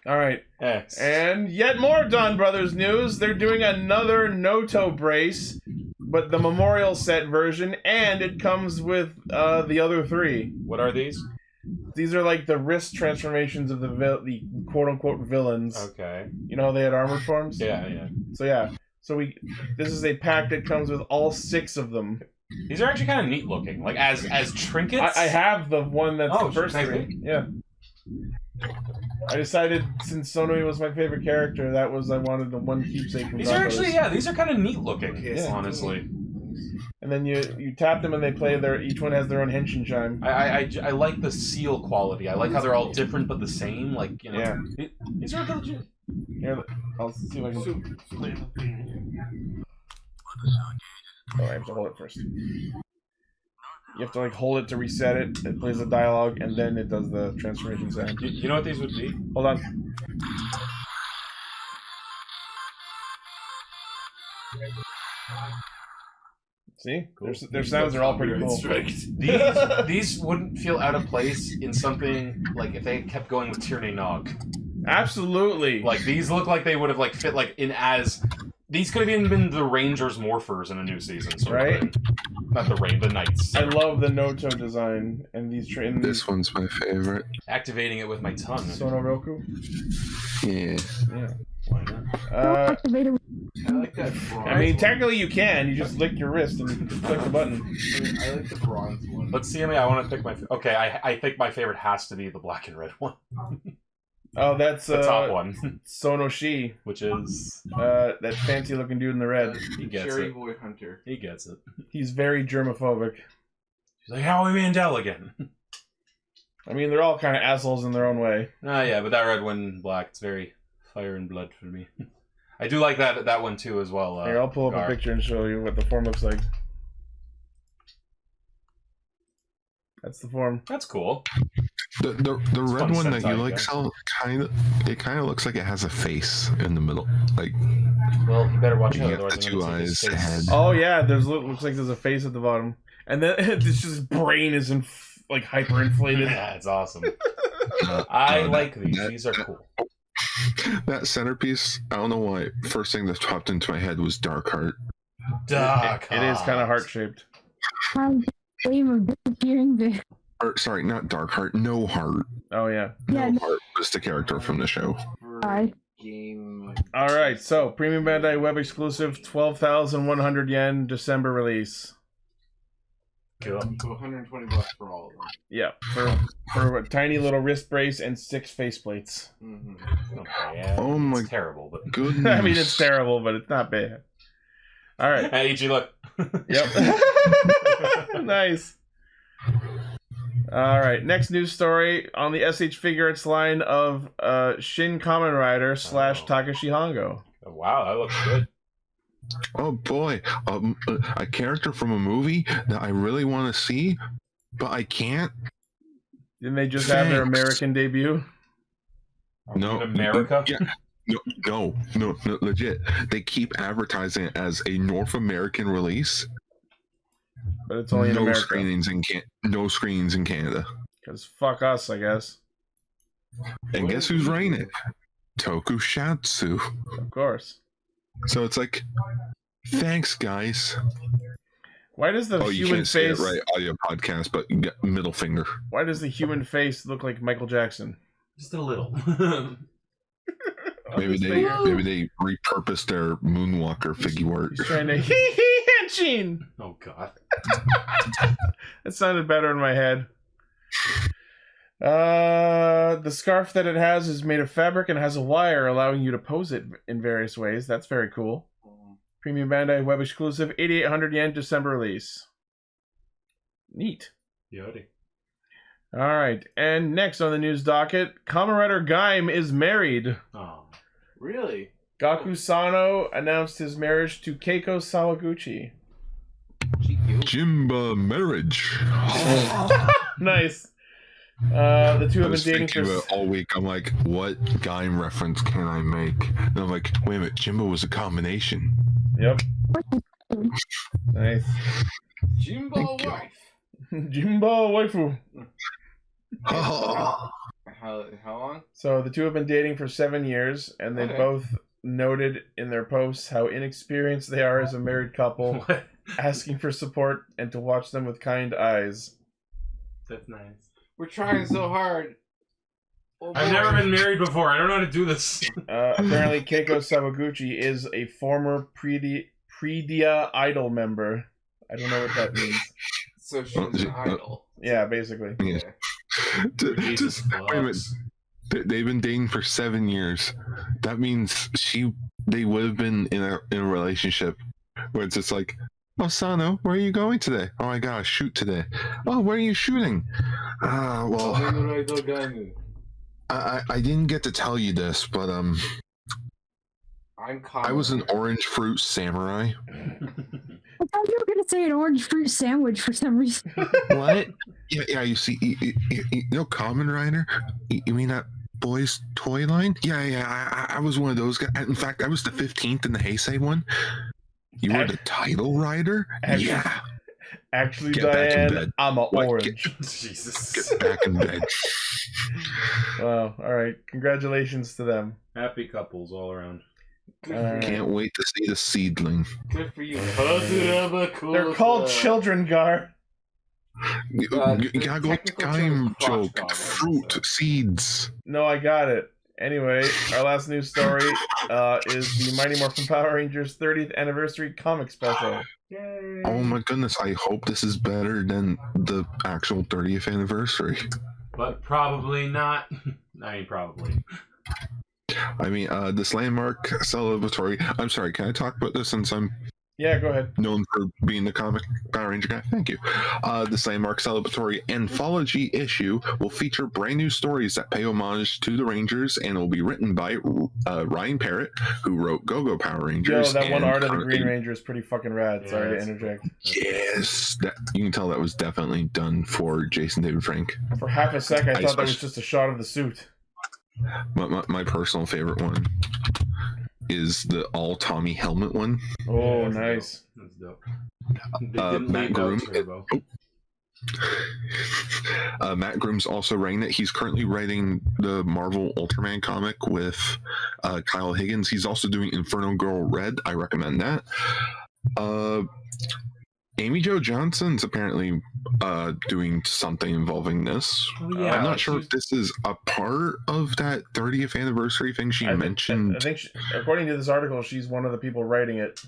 All right. X. And yet more Don Brothers news. They're doing another Noto brace, but the memorial set version, and it comes with the other three. What are these? These are like the wrist transformations of the quote-unquote villains. Okay. You know how they had armored forms? Yeah, yeah. So yeah. So this is a pack that comes with all 6 of them. These are actually kind of neat looking. Like, as trinkets? I have the one that's Oh, the first thank 3. you. Yeah. I decided since Sonui was my favorite character, I wanted the one keepsake from These Don are actually, Brothers. yeah, these are kind of neat looking, Yeah. honestly. And then you tap them and they play each one has their own henshin chime. I like the seal quality. I like how they're all different but the same. Like, you know. Yeah. These are legit. Here, I'll see if I can. Oh, I have to hold it first. You have to like hold it to reset it. It plays the dialogue and then it does the transformation sound. You know what these would be? Hold on. See? Cool. Their sounds are all pretty cool. These wouldn't feel out of place in something like if they kept going with Tierney Nog. Absolutely. Like these look like they would have like fit like in as these could have even been the Rangers morphers in a new season, so right? Not the Knights. I love the Noto design and these This one's my favorite. Activating it with my tongue. Sonoroku. Yeah. Yeah. Why not? I like that bronze I mean, one. technically you can. You just lick your wrist and click the button. I like the bronze one. Let's see. I want to pick my. Okay, I think my favorite has to be the black and red one. Oh, that's the top one. Sonoshi, which is that fancy looking dude in the red. He gets Cherry it. Boy Hunter. He gets it. He's very germophobic. He's like Howie Mandel again. I mean, they're all kind of assholes in their own way. Yeah, but that red one and black, it's very fire and blood for me. I do like that one too as well. Here, I'll pull up a picture and show you what the form looks like. That's the form. That's cool. The red one that you Sentai, like, yeah. so kind of looks like it has a face in the middle, like. Well, you better watch out. You got the two eyes, the head. Oh yeah, looks like there's a face at the bottom, and then it's just brain is like hyperinflated. Yeah, it's awesome. I like these. These are cool. That centerpiece, I don't know why. First thing that popped into my head was Dark Heart. It is kind of heart shaped. Or sorry, not Dark Heart. No Heart. Oh yeah. Yeah. No Heart was the character from the show. Game. All right, so Premium Bandai Web exclusive, 12,100 yen, December release. Cool. So $120 for all of them. Yeah, for a tiny little wrist brace and 6 faceplates. Mm-hmm. Yeah, Oh my it's terrible, but goodness. I mean, it's terrible, but it's not bad. All right. Hey, EG, look. Yep. Nice. All right. Next news story on the SH Figure Arts line of Shin Kamen Rider / Takashi Hongo. Oh, wow, that looks good. Oh boy, a character from a movie that I really want to see, but I can't. Didn't they just have their American debut? No, In America? Yeah, no, legit. They keep advertising it as a North American release, but it's only in America. No screenings in Canada. Because fuck us, I guess. And guess who's running it? Tokusatsu. Of course. So it's like, thanks, guys. Why does the you human can't say face? it right, audio podcast, but you got middle finger. Why does the human face look like Michael Jackson? Just a little. Maybe they repurposed their Moonwalker figure art. He's trying to henshin. Oh god. That sounded better in my head. The scarf that it has is made of fabric and has a wire allowing you to pose it in various ways. That's very cool. Premium Bandai Web exclusive, 8,800 yen, December release. Neat. Yodi. All right, and next on the news docket, Kamen Rider Gaim is married. Oh. Really? Gaku Sano announced his marriage to Keiko Sawaguchi. Jimba marriage. Nice. The two I have been was dating thinking for about it all week. I'm like, what Gaim reference can I make? And I'm like, wait a minute, Jimba was a combination. Yep. Nice. Jimbo wife. Jimbo waifu. Oh. How long? So the two have been dating for 7 years, and they both noted in their posts how inexperienced they are as a married couple, asking for support and to watch them with kind eyes. That's nice. We're trying so hard. Oh, I've never been married before. I don't know how to do this. Apparently, Keiko Sawaguchi is a former Predia Idol member. I don't know what that means. So she's an idol. Yeah, basically. Yeah. Just wait a minute. They've been dating for 7 years. That means they would have been in a relationship where it's just like, oh, Sano, where are you going today? Oh, I got to shoot today. Oh, where are you shooting? Well, I didn't get to tell you this, but I was an orange fruit samurai. I thought you were going to say an orange fruit sandwich for some reason. What? Yeah, you see, you know Kamen Rider? You mean that boys' toy line? Yeah, I was one of those guys. In fact, I was the 15th in the Heisei one. You were the title rider? Yeah. Actually, Get back in Diane, bed. I'm a What? orange. Jesus. Get back in bed. Wow. All right. Congratulations to them. Happy couples all around. Can't wait to see the seedling. Good for you. They're called children, Gar. You gotta go technical time term is crotch joke. goblin, Fruit, so. seeds. No, I got it. Anyway, our last news story is the Mighty Morphin Power Rangers 30th anniversary comic special. Yay. Oh my goodness, I hope this is better than the actual 30th anniversary. But probably not. I mean, probably. I mean, this landmark celebratory. I'm sorry, can I talk about this since I'm Yeah, go ahead. known for being the comic Power Ranger guy? Thank you. This landmark celebratory anthology issue will feature brand new stories that pay homage to the Rangers and will be written by Ryan Parrott, who wrote Go-Go Power Yo, Rangers. that one and art of the Green currently- Ranger is pretty fucking rad. Yeah, Sorry to that's interject. Yes, that, you can tell that was definitely done for Jason David Frank. For half a sec, I thought that was especially- just a shot of the suit. My personal favorite one is the all Tommy helmet one. Oh, Yeah, nice. That's dope. They didn't Matt leave out Groom. Turbo. Matt Groom's also writing it. He's currently writing the Marvel Ultraman comic with Kyle Higgins. He's also doing Inferno Girl Red. I recommend that. Amy Jo Johnson's apparently doing something involving this. Oh, yeah, I'm not like sure if this is a part of that 30th anniversary thing she mentioned. I think, according to this article, she's one of the people writing it.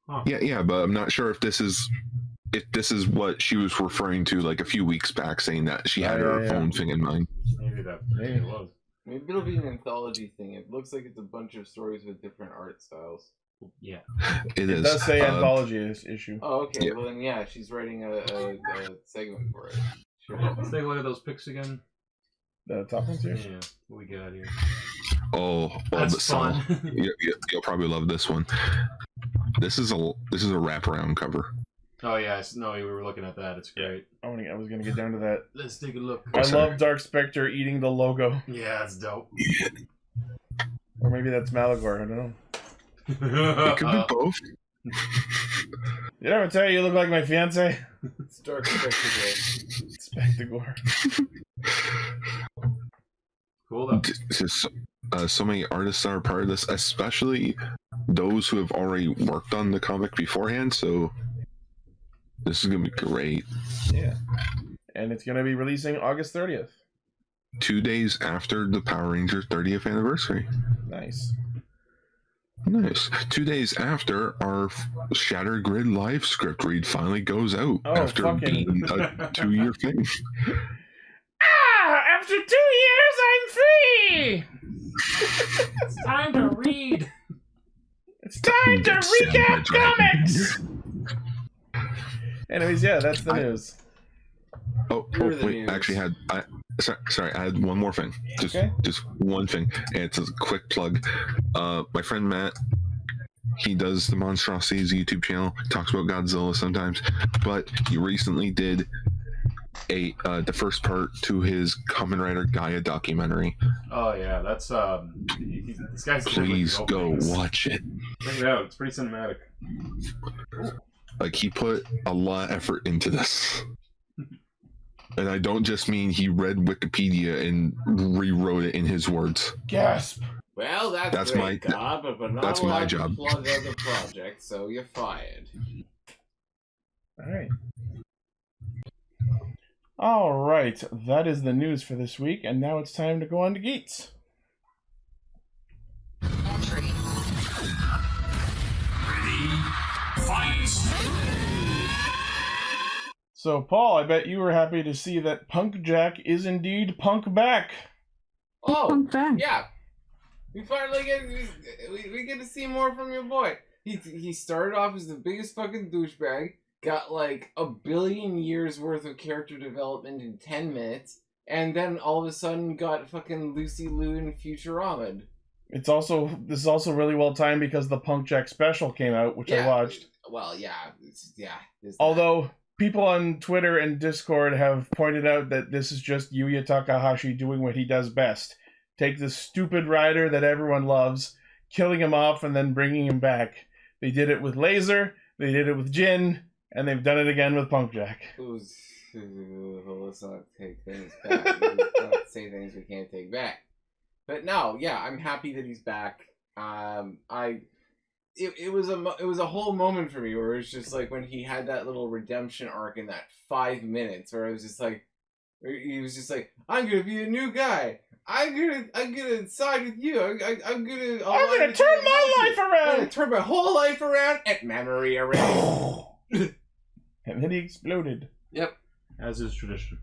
Huh. Yeah, but I'm not sure if this is what she was referring to like a few weeks back, saying that she had her own thing in mind. Maybe it was. Maybe it'll be an anthology thing. It looks like it's a bunch of stories with different art styles. Yeah. It is. It does say anthology issue. Oh, okay. Yeah. Well, then, yeah, she's writing a segment for it. Sure. Let's take a look at those pics again. The top ones here? Yeah, what we got here. Oh, well, That's the song. fun. You'll probably love this one. This is a wraparound cover. Oh yeah, no, we were looking at that. It's great. I was gonna get down to that. Let's take a look. I sorry. love Dark Spectre eating the logo, Yeah, it's dope. or maybe that's Malagor. I don't know. It could be both. Did I ever tell you look like my fiance? It's Dark Spectacle. Spectagore. Cool though. So many artists are a part of this, especially those who have already worked on the comic beforehand. So this is gonna be great. Yeah. And it's gonna be releasing August 30th. 2 days after the Power Rangers 30th anniversary. Nice. Nice. 2 days after our Shattered Grid live script read finally goes out Oh, after fucking- being a 2-year thing. Ah! After 2 years, I'm free! It's time to read. It's time to Get sent by recap Dragon. comics! Anyways, yeah, that's the news. You're the Wait, news. actually sorry, I had one more thing. Just Okay. just one thing. And it's a quick plug. My friend Matt, he does the Monstrosities YouTube channel, talks about Godzilla sometimes, but he recently did the first part to his Kamen Rider Gaia documentary. Oh yeah, that's this guy's Please go watch it. Check it out. It's pretty cinematic. Like, he put a lot of effort into this. And I don't just mean he read Wikipedia and rewrote it in his words. Gasp! Well, That's great, my- Cobb, but we're not that's my allowed to job. plug other projects, so you're fired. Alright. Alright, that is the news for this week, and now it's time to go on to Geats. So, Paul, I bet you were happy to see that Punk Jack is indeed punk back. Oh, Punk back. yeah. We finally we get to see more from your boy. He started off as the biggest fucking douchebag, got like 1 billion years worth of character development in 10 minutes, and then all of a sudden got fucking Lucy Liu and Futurama. This is also really well timed because the Punk Jack special came out, which I watched. Well, yeah, there's that. Although people on Twitter and Discord have pointed out that this is just Yuya Takahashi doing what he does best. Take this stupid rider that everyone loves, killing him off, and then bringing him back. They did it with Laser, they did it with Jin, and they've done it again with Punkjack. Let's not take things back. Let's not say things we can't take back. But no, yeah, I'm happy that he's back. It was a whole moment for me where it was just like when he had that little redemption arc in that 5 minutes where I was just like, he was just like, I'm gonna be a new guy. I'm gonna side with you. I'm gonna turn my life around. I'm gonna turn my whole life around and memory around. And then he exploded. Yep. As is tradition.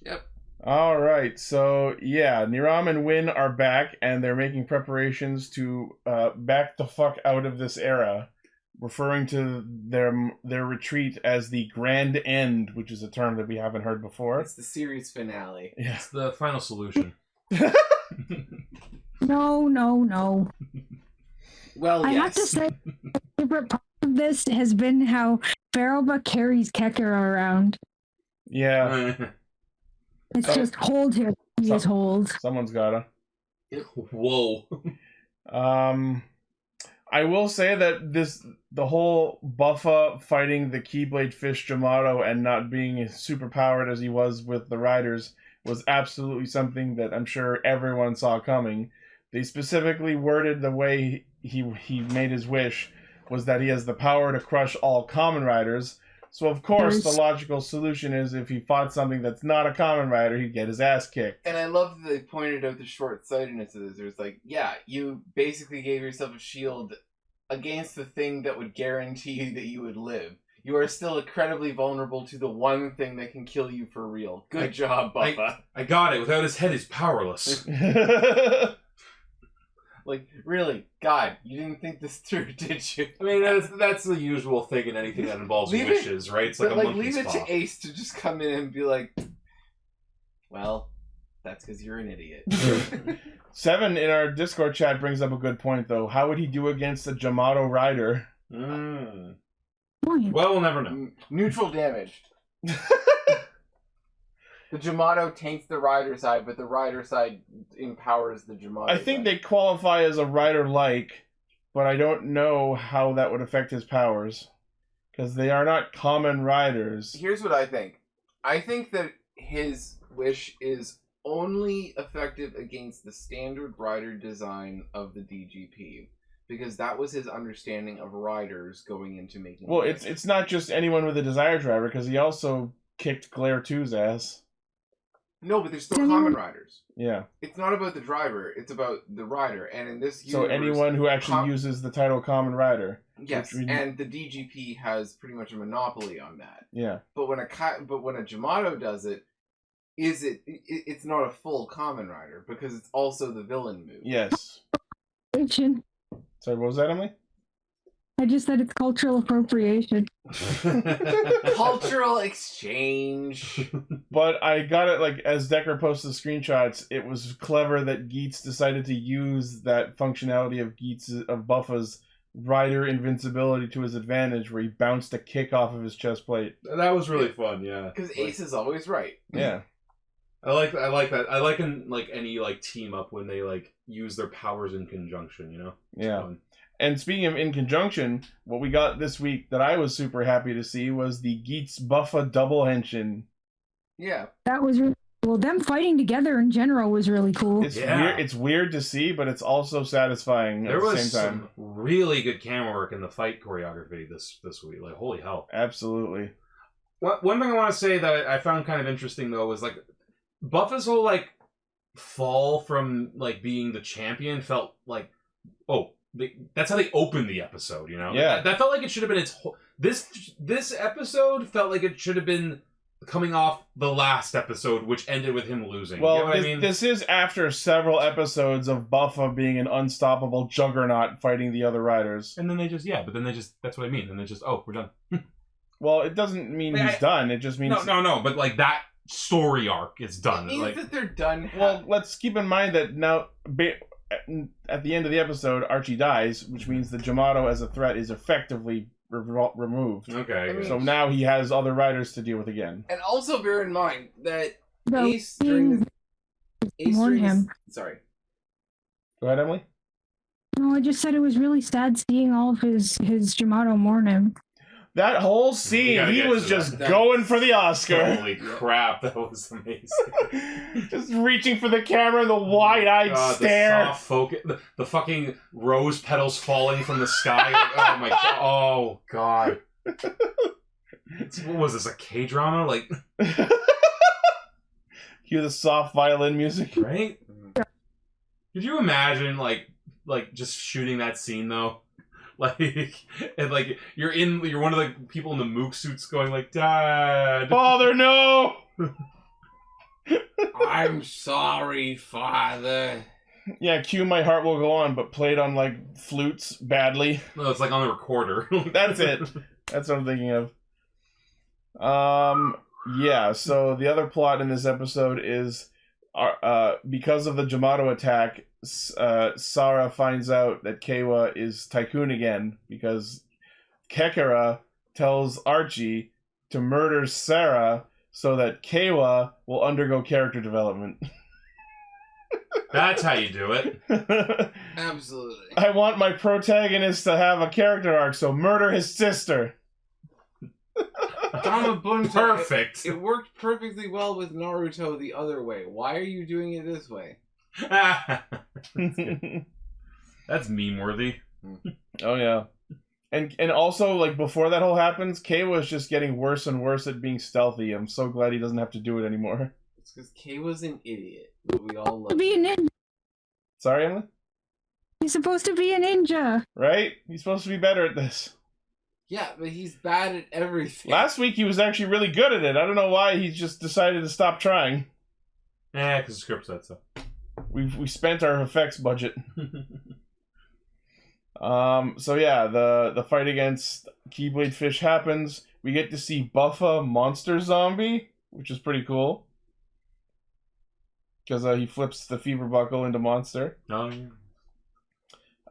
Yep. All right, so yeah, Niram and Win are back, and they're making preparations to back the fuck out of this era, referring to their retreat as the Grand End, which is a term that we haven't heard before. It's the series finale. Yeah. It's the final solution. No. Well, I yes. have to say, my favorite part of this has been how Farrelba carries Kekker around. Yeah. It's just hold him. He is hold. Someone's gotta. Whoa. I will say that the whole Buffa fighting the Keybladefish Jamato and not being as super powered as he was with the Riders was absolutely something that I'm sure everyone saw coming. They specifically worded the way he made his wish was that he has the power to crush all Kamen Riders. So of course the logical solution is if he fought something that's not a Kamen Rider, he'd get his ass kicked. And I love that they pointed out the short-sightedness of this. It's like, yeah, you basically gave yourself a shield against the thing that would guarantee you that you would live. You are still incredibly vulnerable to the one thing that can kill you for real. Good job, Buffa. I got it. Without his head, he's powerless. Like, really, God, you didn't think this through, did you? I mean, that's the usual thing in anything that involves wishes, right? It's like a monkey's leave it paw. to Ace to just come in and be like, well, that's because you're an idiot. Seven in our Discord chat brings up a good point, though. How would he do against a Jamato Rider? Well, we'll never know. Neutral damage. The Jamato taints the Rider side, but the Rider side empowers the Jamato I think they qualify as a Rider-like, but I don't know how that would affect his powers. Because they are not common Riders. Here's what I think. I think that his wish is only effective against the standard Rider design of the DGP. Because that was his understanding of Riders going into making... Well, it's not just anyone with a Desire Driver, because he also kicked Glare 2's ass. No, but they're still Kamen Riders. Yeah. It's not about the driver, it's about the rider. And in this universe... So anyone who actually uses the title Kamen Rider. Yes, and the DGP has pretty much a monopoly on that. Yeah. But when a Jamato does it, it's not a full Kamen Rider, because it's also the villain move. Yes. Sorry, what was that, Emily? I just said it's cultural appropriation. Cultural exchange. But I got it, like, as Decker posted screenshots, it was clever that Geets decided to use that functionality of Buffa's Rider invincibility to his advantage, where he bounced a kick off of his chest plate. That was really fun, yeah. Because Ace is always right. Yeah. I like that. I like in any team up when they use their powers in conjunction, you know? Yeah. And speaking of in conjunction, what we got this week that I was super happy to see was the Geats Buffa double henshin. Yeah. That was really cool. Them fighting together in general was really cool. It's weird to see, but it's also satisfying at the same time. Some really good camera work in the fight choreography this week. Like, holy hell. Absolutely. One thing I want to say that I found kind of interesting, though, was Buffa's whole fall from being the champion felt like, that's how they opened the episode, you know? Yeah. That felt like it should have been its whole... This episode felt like it should have been coming off the last episode, which ended with him losing. Well, you know what I mean? This is after several episodes of Buffa being an unstoppable juggernaut fighting the other riders. And then that's what I mean. And they just, we're done. Well, it doesn't mean he's done. It just means... No, but that story arc is done. It means that they're done. Well, let's keep in mind that now... At the end of the episode, Archie dies, which means the Jamato as a threat is effectively removed. Okay. So now he has other riders to deal with again. And also bear in mind that Ace during him. Sorry. Go ahead, Emily. No, I just said it was really sad seeing all of his Jamato mourn him. That whole scene, he was just going for the Oscar. Holy crap, that was amazing. Just reaching for the camera, the wide-eyed stare. The soft focus, the fucking rose petals falling from the sky. Oh my god. Oh god. What was this, a K-drama? Like, hear the soft violin music. Right? Could you imagine, like just shooting that scene, though? Like, and like, you're one of the people in the mook suits going like, Dad! Father, no! I'm sorry, Father. Yeah, cue My Heart Will Go On, but played on, like, flutes badly. No, it's like on the recorder. That's it. That's what I'm thinking of. Yeah, so the other plot in this episode is, because of the Jamato attack, Sara finds out that Keiwa is Tycoon again, because Kekara tells Archie to murder Sara so that Keiwa will undergo character development. That's how you do it. Absolutely. I want my protagonist to have a character arc, so murder his sister. Perfect. It worked perfectly well with Naruto the other way. Why are you doing it this way? That's meme worthy. Oh yeah. And also, like, before that whole happens, Keiwa is just getting worse and worse at being stealthy. I'm so glad he doesn't have to do it anymore. It's because Keiwa's an idiot, but we all love To be a ninja. Sorry, Emily? He's supposed to be a ninja. Right? He's supposed to be better at this. Yeah, but he's bad at everything. Last week he was actually really good at it. I don't know why he just decided to stop trying. Yeah, because the script said so. We spent our effects budget. So yeah, the fight against Keybladefish happens. We get to see Buffa Monster Zombie, which is pretty cool. Because he flips the fever buckle into monster. Oh yeah.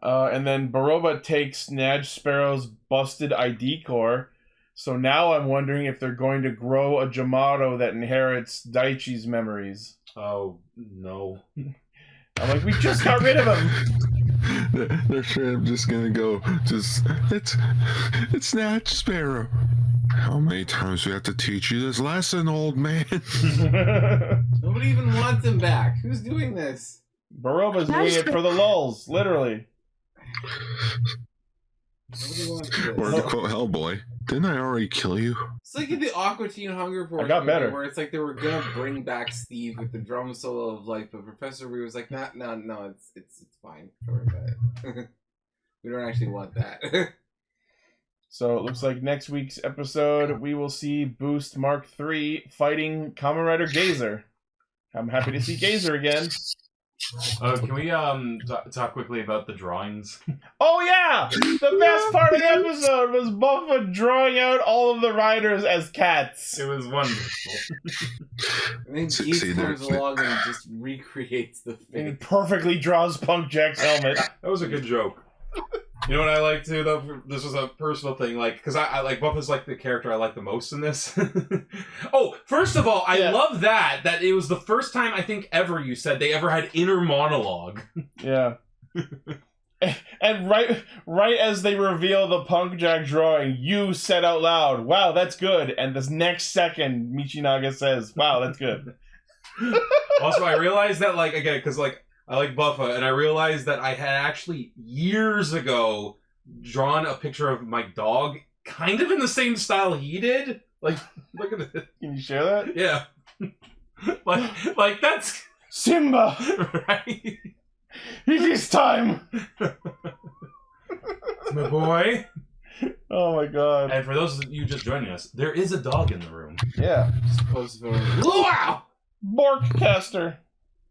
And then Baroba takes Nadge Sparrow's busted ID core. So now I'm wondering if they're going to grow a Jamato that inherits Daichi's memories. Oh, no. I'm like, we just got rid of him! They're sure I'm just gonna go, it's Nadge Sparrow. How many times do we have to teach you this lesson, old man? Nobody even wants him back. Who's doing this? Baroba's doing it for the lulz, literally. Nobody wants this. Or to quote Hellboy, didn't I already kill you? It's like in the Aqua Teen Hunger Force, I got better. Where it's like they were gonna bring back Steve with the drum solo of life, but Professor Rue was like, no, it's fine. Don't worry about it. We don't actually want that. So it looks like next week's episode we will see Boost Mark III fighting Kamen Rider Gazer. I'm happy to see Gazer again. Can we talk quickly about the drawings? Oh yeah! The best part of the episode was Buffa drawing out all of the riders as cats. It was wonderful. And then Geets comes along and just recreates the thing. And perfectly draws Punk Jack's helmet. That was a good joke. You know what I like too, though? This was a personal thing, like, because I like Buffa's like the character I like the most in this. Oh, first of all, I love that it was the first time I think ever you said they ever had inner monologue. Yeah. And right as they reveal the Punk Jack drawing, you said out loud, "Wow, that's good." And this next second, Michinaga says, "Wow, that's good." Also, I realized that, like, again, because like I like Buffa, and I realized that I had actually years ago drawn a picture of my dog, kind of in the same style he did. Like, look at this. Can you share that? Yeah. like that's Simba. Right. It is time. It's my boy. Oh my god. And for those of you just joining us, there is a dog in the room. Yeah. Supposed to be. Wow! Borkcaster.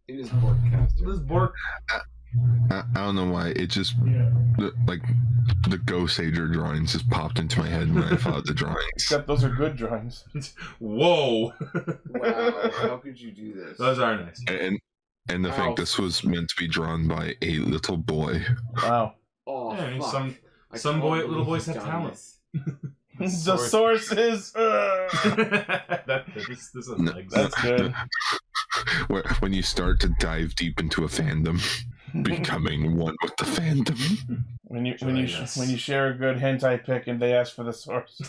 It is Borkcaster. This is Bork. I don't know why, it just, like, the Ghost Ager drawings just popped into my head when I thought the drawings. Except those are good drawings. Whoa. Wow, how could you do this? Those are nice. And to think this was meant to be drawn by a little boy. Wow. Oh, yeah, I mean, fuck. some little boys have talent. The source is... this is legs. That's good. When you start to dive deep into a fandom. becoming one with the fandom. When you share a good hentai pic and they ask for the source.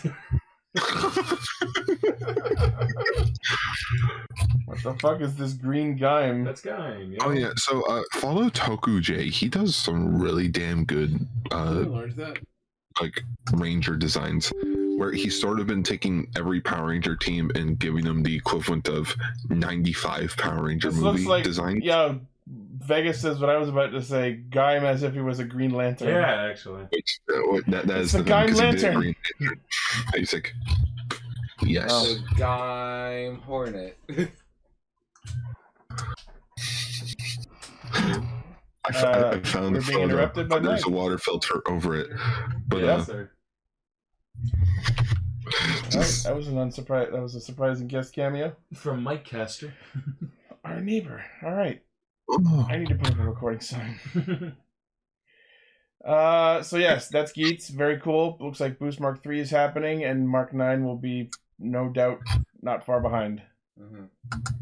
What the fuck is this green Gaim? That's Gaim. Yeah. Oh yeah, so follow Toku J. He does some really damn good like Ranger designs, where he's sort of been taking every Power Ranger team and giving them the equivalent of 95 Power Ranger movie designs. Yeah, Vegas says what I was about to say. Gaim as if he was a Green Lantern. Yeah, actually. Which, that is the Gaim Lantern. Basic. Yes. Oh, Gaim Hornet. I found we're a being interrupted by there's Mike. a water filter over it. But Yeah, sir. That was a surprising guest cameo from Mike Caster, our neighbor. All right, I need to put up a recording sign. So yes, that's Geets. Very cool. Looks like Boost Mark 3 is happening, and Mark 9 will be no doubt not far behind.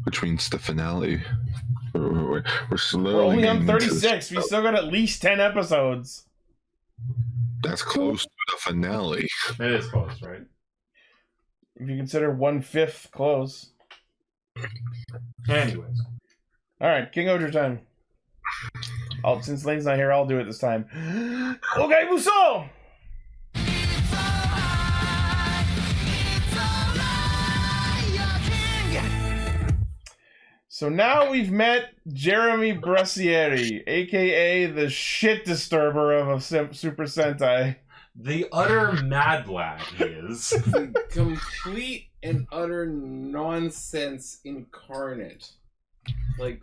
Which means the finale. We're slowly. We're only on getting into 36. We still got at least 10 episodes. That's close to the finale. It is close, right? If you consider 1/5 close. Anyways. Alright, Kingohger time. Since Lane's not here, I'll do it this time. Okay, Buso! So now we've met Jerami Brassieri, aka the shit disturber of a Super Sentai. The utter mad lad he is. The complete and utter nonsense incarnate. I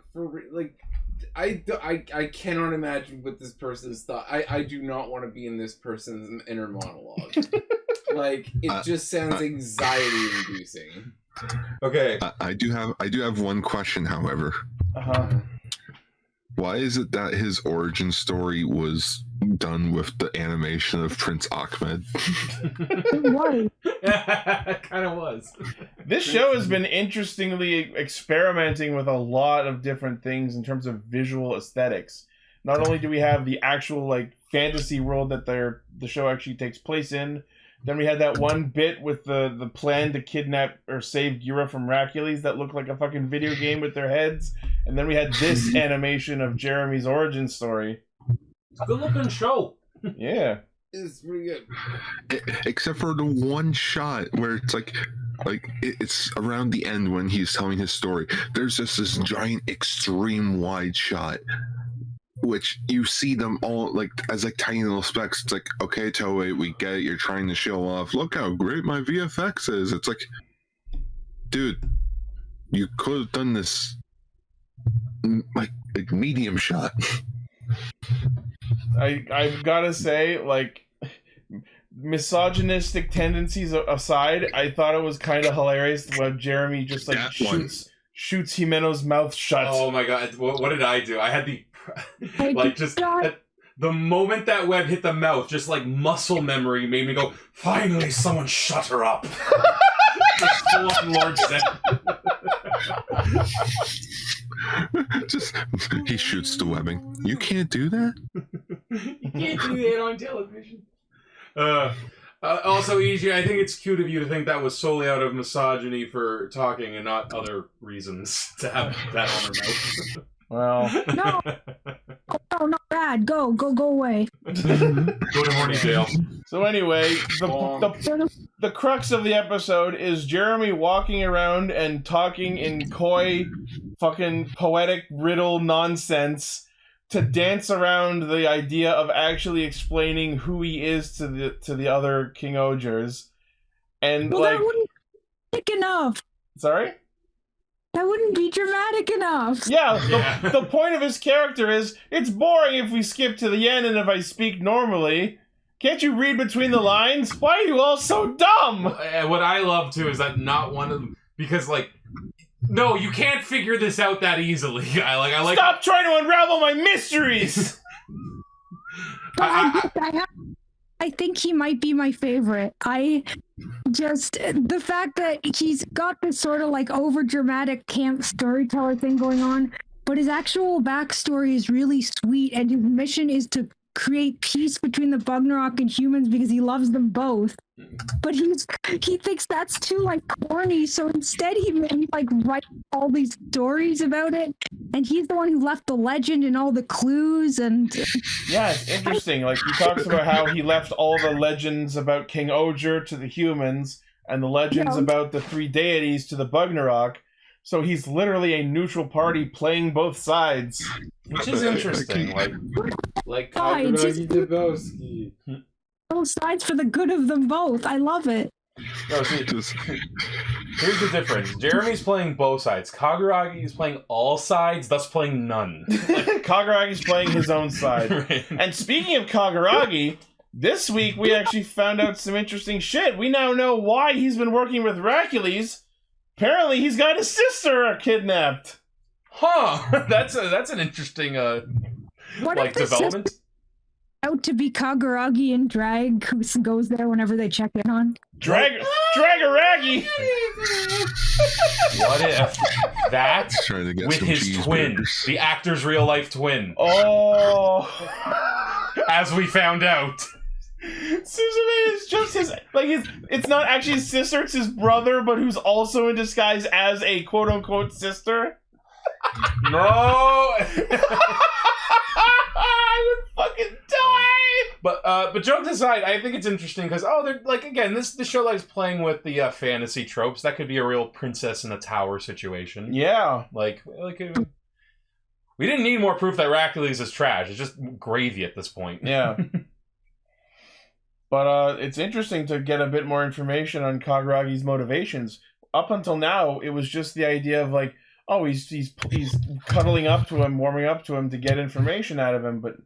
cannot imagine what this person's thought. I do not want to be in this person's inner monologue. It just sounds anxiety inducing. Okay. I do have one question, however. Why is it that his origin story was done with the animation of Prince Ahmed? Why? It kind of was. This show has been interestingly experimenting with a lot of different things in terms of visual aesthetics. Not only do we have the actual fantasy world that the show actually takes place in, then we had that one bit with the plan to kidnap or save Gira from Racules that looked like a fucking video game with their heads. And then we had this animation of Jeremy's origin story. It's a good looking show. Yeah. It's pretty good. Except for the one shot where it's it's around the end when he's telling his story. There's just this giant extreme wide shot, which you see them all as tiny little specks. It's like, okay, Toei, we get it. You're trying to show off. Look how great my VFX is. It's like, dude, you could have done this medium shot. I've gotta say, misogynistic tendencies aside, I thought it was kind of hilarious when Jeremy just shoots Himeno's mouth shut. Oh my god! What did I do? I had the the moment that web hit the mouth, just muscle memory made me go, finally someone shut her up. Just full on Lord Zed. Just he shoots the webbing. You can't do that. You can't do that on television. Also, EG, I think it's cute of you to think that was solely out of misogyny for talking and not other reasons to have that on her mouth. Well, no, not bad. Go away. Go to horny jail. So anyway, the crux of the episode is Jeremy walking around and talking in coy, fucking poetic riddle nonsense to dance around the idea of actually explaining who he is to the other Kingohgers, and that wouldn't be dramatic enough. Sorry. That wouldn't be dramatic enough. Yeah, the point of his character is, it's boring if we skip to the end and if I speak normally. Can't you read between the lines? Why are you all so dumb? What I love, too, is that not one of them... Because, no, you can't figure this out that easily. Stop trying to unravel my mysteries! I think he might be my favorite. The fact that he's got this sort of over dramatic camp storyteller thing going on, but his actual backstory is really sweet, and his mission is to create peace between the Bugnarok and humans because he loves them both. But he thinks that's too like corny, so instead he like writes all these stories about it, and he's the one who left the legend and all the clues. And yeah, it's interesting. Like he talks about how he left all the legends about King Ohger to the humans, and the legends about the 3 deities to the Bugnarok. So he's literally a neutral party playing both sides, which is interesting. Like Kakuragi Dabowski. Both sides for the good of them both. I love it. No, see, here's the difference. Jeremy's playing both sides. Kakuragi is playing all sides, thus playing none. Kaguragi's playing his own side. Right. And speaking of Kakuragi, this week we actually found out some interesting shit. We now know why he's been working with Hercules. Apparently, he's got his sister kidnapped. Huh? That's an interesting development. Out to be Kaguragi and Drag, who goes there whenever they check in on. Dragoragi. What if that with his twin, the actor's real life twin? Oh, as we found out. Suzume is just his, it's not actually his sister, it's his brother, but who's also in disguise as a quote-unquote sister. No! I would fucking die! But jokes aside, I think it's interesting because, they're, again, this show likes playing with the fantasy tropes. That could be a real princess in a tower situation. Yeah. We didn't need more proof that Hercules is trash. It's just gravy at this point. Yeah. But it's interesting to get a bit more information on Kaguragi's motivations. Up until now, it was just the idea of he's cuddling up to him, warming up to him to get information out of him. But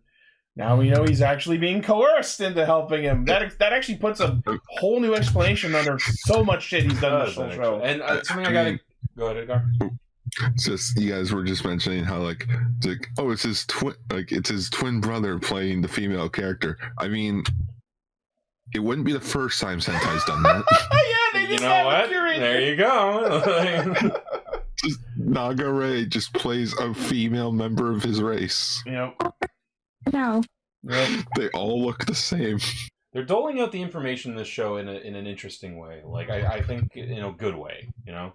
now we know he's actually being coerced into helping him. That actually puts a whole new explanation under so much shit he's done in this whole show. And something I gotta go ahead, Edgar. It's just you guys were just mentioning how it's his twin, it's his twin brother playing the female character. I mean, it wouldn't be the first time Sentai's done that. Yeah, they just you know what? There you go. Just Naga-Ray just plays a female member of his race. Yep. No. Yep. They all look the same. They're doling out the information in this show in an interesting way. I think in a good way. Yeah.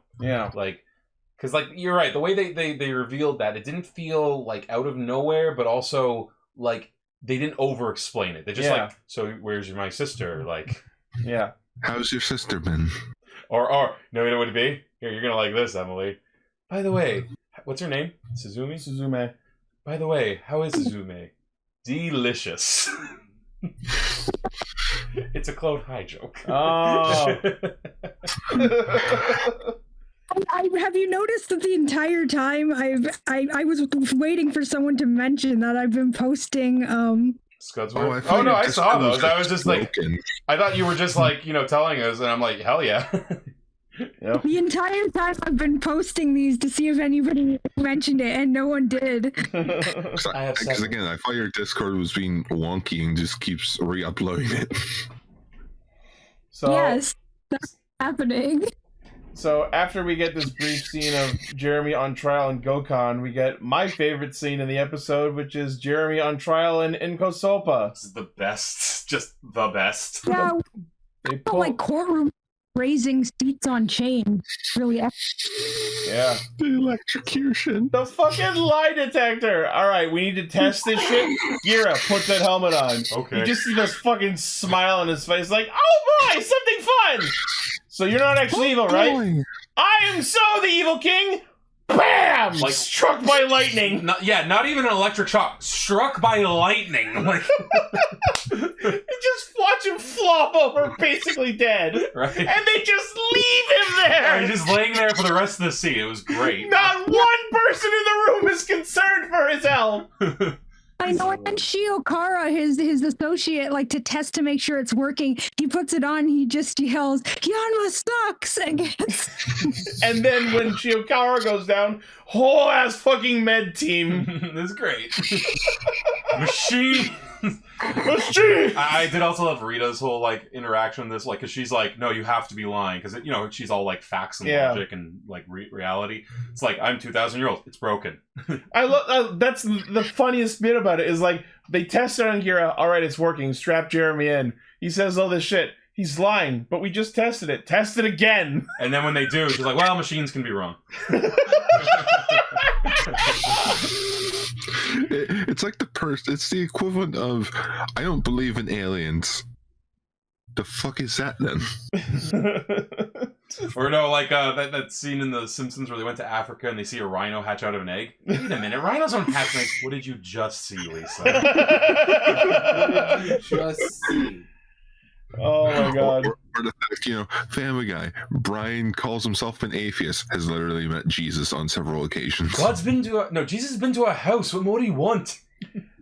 Because you're right. The way they revealed that, it didn't feel out of nowhere, but also they didn't over-explain it. They just so where's my sister? Yeah. How's your sister been? Or no, you know what it'd be? Here, you're gonna like this, Emily. By the way, what's her name? Suzume. By the way, how is Suzume? Delicious. It's a Clone High joke. Oh. Have you noticed that the entire time I was waiting for someone to mention that I've been posting Scudsworth? Oh no, I saw those. I was just I thought you were just telling us, and I'm like, hell yeah. Yep. The entire time I've been posting these to see if anybody mentioned it, and no one did. Because again, I thought your Discord was being wonky and just keeps re-uploading it. So yes, that's happening. So after we get this brief scene of Jerami on trial in Gokon, we get my favorite scene in the episode, which is Jerami on trial in Inkosopa. This is the best. Just the best. Yeah, they pull courtroom raising seats on chains. Really epic. Yeah. The electrocution. The fucking lie detector. Alright, we need to test this shit. Gira, put that helmet on. Okay. You just see this fucking smile on his face oh boy, something fun! So you're not actually evil, right? I am so the evil king! Bam! Struck by lightning. Not even an electric shock. Struck by lightning. You just watch him flop over, basically dead. Right. And they just leave him there. Yeah, he's just laying there for the rest of the scene. It was great. Not one person in the room is concerned for his health. I know, and Shiokara, his associate, to test to make sure it's working, he puts it on, he just yells, Yanma sucks, I guess. And then when Shiokara goes down, whole ass fucking med team. This is great. Machine. I did also love Rita's whole like interaction with this, like, because she's like, no, you have to be lying, because you know she's all like facts and logic and like reality. It's like, I'm 2,000 years old. It's broken. I love that's the funniest bit about it is like they test it on Gira. All right, it's working. Strap Jerami in. He says all this shit. He's lying, but we just tested it. Test it again. And then when they do, she's like, well, machines can be wrong. It's like it's the equivalent of, I don't believe in aliens. The fuck is that then? Or no, like that scene in The Simpsons where they went to Africa and they see a rhino hatch out of an egg. Wait a minute, rhinos don't hatch eggs. What did you just see, Lisa? What did you just see? Oh my god. Or the fact, you know, Family Guy, Brian calls himself an atheist, has literally met Jesus on several occasions. Jesus has been to a house. What more do you want?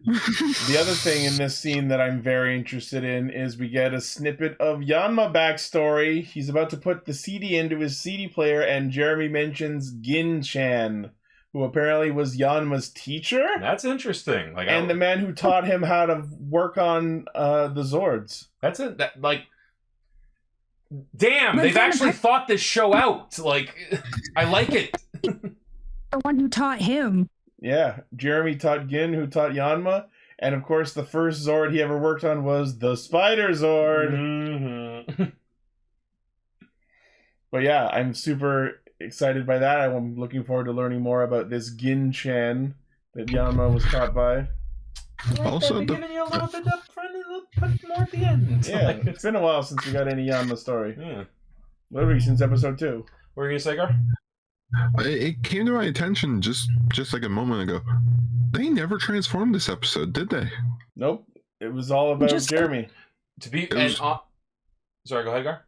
The other thing in this scene that I'm very interested in is we get a snippet of Yanma backstory. He's about to put the CD into his CD player, and Jerami mentions Gin-chan, who apparently was Yanma's teacher. That's interesting. Like, and the man who taught him how to work on the Zords. That's it. That, like, damn, they've actually thought this show out. Like, I like it. The one who taught him. Yeah, Jerami taught Gin, who taught Yanma, and of course the first Zord he ever worked on was the Spider Zord. Mm-hmm. But yeah, I'm super excited by that. I'm looking forward to learning more about this Gin-chan that Yanma was taught by. Also, they're giving you a little bit up front and a little bit more at the end. Yeah, Like, it's been a while since we got any Yanma story. Yeah. Literally since episode 2. What were you gonna say, Gar? It came to my attention just like a moment ago. They never transformed this episode, did they? Nope. It was all about Jerami. Sorry, go ahead, Gar.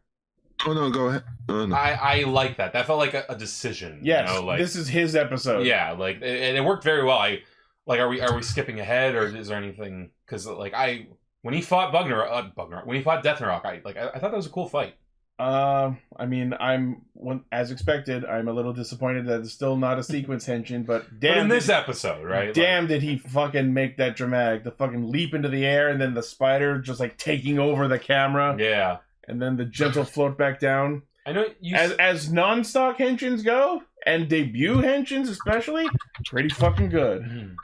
Oh no, go ahead. Oh, no. I like that. That felt like a decision. Yes, you know, like, this is his episode. Yeah, like, and it worked very well. Are we skipping ahead, or is there anything? Because like when he fought when he fought Death Rock, I thought that was a cool fight. I mean, as expected, I'm a little disappointed that it's still not a sequence henshin, but damn. But in this episode, right? Damn, did he fucking make that dramatic? The fucking leap into the air, and then the spider just like taking over the camera. Yeah. And then the gentle float back down. I know you as non-stock henshins go, and debut henshins especially, pretty fucking good.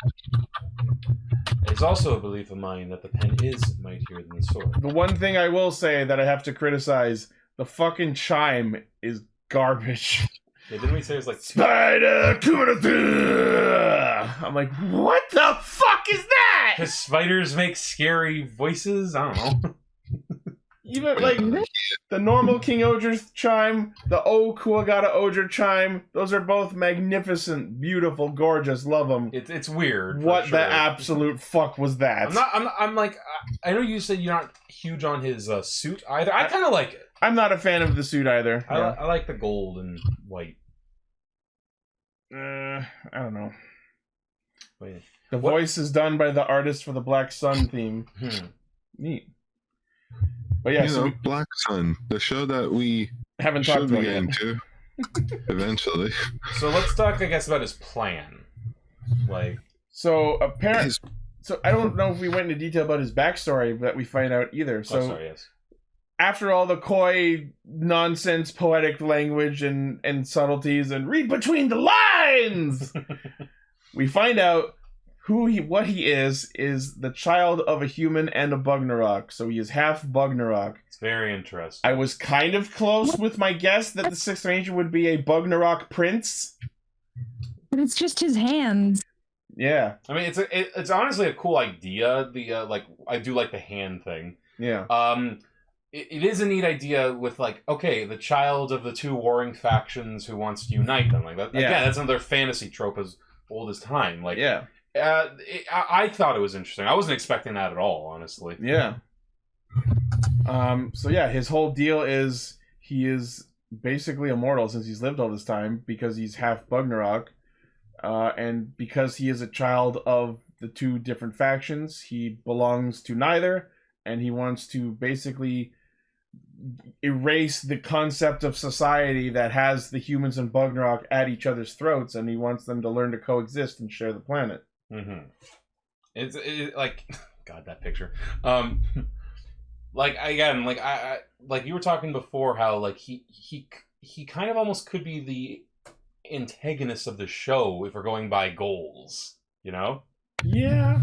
It's also a belief of mine that the pen is mightier than the sword. The one thing I will say that I have to criticize, the fucking chime is garbage. Yeah, didn't we say it was like SpiderKumonos? I'm like, what the fuck is that? Because spiders make scary voices? I don't know. Even like the normal Kingohger chime, the O Kuwagata Ohger chime, those are both magnificent, beautiful, gorgeous. Love them. It's weird. What the absolute fuck was that? I'm like, I know you said you're not huge on his suit either. I kind of like it. I'm not a fan of the suit either. I like the gold and white. I don't know. Wait, the voice is done by the artist for the Black Sun theme. Neat. But yeah, so Black Sun, the show that we haven't talked about yet. Eventually. So let's talk, I guess, about his plan. Like, so apparently, so I don't know if we went into detail about his backstory that we find out either. So sorry, yes. After all the coy nonsense, poetic language and subtleties, and read between the lines, we find out what he is the child of a human and a Bugnarok. So he is half Bugnarok. It's very interesting. I was kind of close with my guess that the Sixth Ranger would be a Bugnarok prince. But it's just his hands. Yeah. I mean, it's honestly a cool idea. The like, I do like the hand thing. Yeah. It is a neat idea with like, okay, the child of the two warring factions who wants to unite them. Like that. Yeah. Again, that's another fantasy trope as old as time. Like, yeah. I thought it was interesting. I wasn't expecting that at all, honestly. Yeah. So yeah, his whole deal is he is basically immortal since he's lived all this time because he's half Bugnarok, and because he is a child of the two different factions, he belongs to neither, and he wants to basically erase the concept of society that has the humans and Bugnarok at each other's throats, and he wants them to learn to coexist and share the planet. Mm-hmm. It's like, God, that picture. Like again, like I like you were talking before, how like he kind of almost could be the antagonist of the show if we're going by goals, you know? Yeah.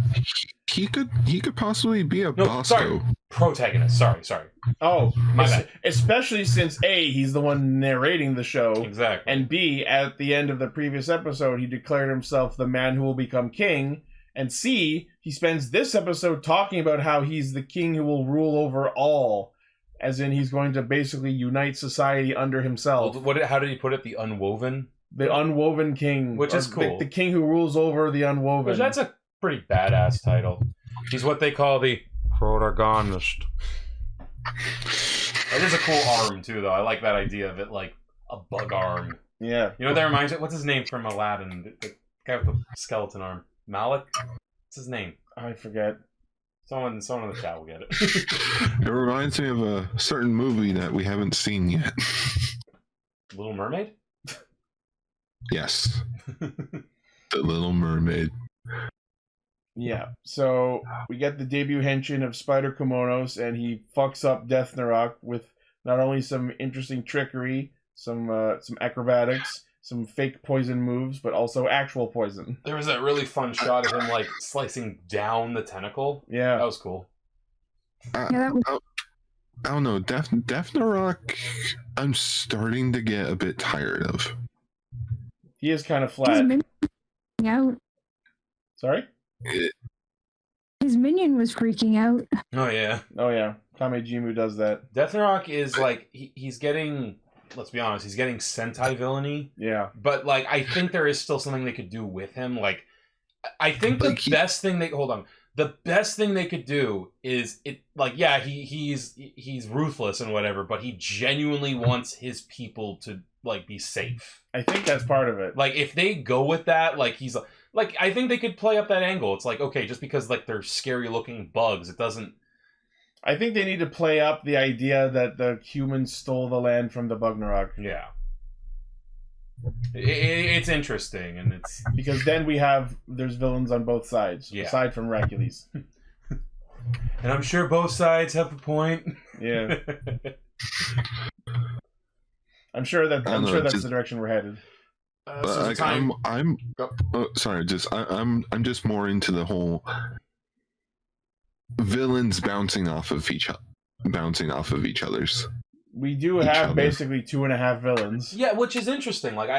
He could possibly be a boss. Sorry, protagonist. Sorry. Oh, my bad. Especially since A, he's the one narrating the show. Exactly. And B, at the end of the previous episode, he declared himself the man who will become king. And C, he spends this episode talking about how he's the king who will rule over all. As in, he's going to basically unite society under himself. Well, how did he put it? The unwoven? The unwoven king. Which is cool. The king who rules over the unwoven. Which that's a pretty badass title. He's what they call the protagonist. It is a cool arm, too, though. I like that idea of it, like a bug arm. Yeah. You know what that reminds me? What's his name from Aladdin? The guy with the skeleton arm. Malik? What's his name? I forget. Someone in the chat will get it. It reminds me of a certain movie that we haven't seen yet. Little Mermaid? Yes. The Little Mermaid. Yeah, so we get the debut henshin of SpiderKumonos, and he fucks up Death Narok with not only some interesting trickery, some acrobatics, some fake poison moves, but also actual poison. There was that really fun shot of him, like, slicing down the tentacle. Yeah. That was cool. Yeah, I don't know, Death Narok, I'm starting to get a bit tired of. He is kind of flat. Out. Sorry? His minion was freaking out. Oh, yeah. Oh, yeah. Kamejimu does that. Death Narok is, like, he's getting, let's be honest, he's getting Sentai villainy. Yeah. But, like, I think there is still something they could do with him. Like, I think the best thing they... Hold on. The best thing they could do is, yeah, he's ruthless and whatever, but he genuinely wants his people to, like, be safe. I think that's part of it. Like, if they go with that, like, he's... Like, I think they could play up that angle. It's like, okay, just because, like, they're scary-looking bugs, it doesn't... I think they need to play up the idea that the humans stole the land from the Bugnarok. Yeah. It's interesting, and it's... Because then there's villains on both sides, aside from Hercules. And I'm sure both sides have a point. Yeah. I'm sure that's the direction we're headed. Like, I'm just more into the whole villains bouncing off of each other's. We do have basically 2.5 villains. Yeah, which is interesting. Like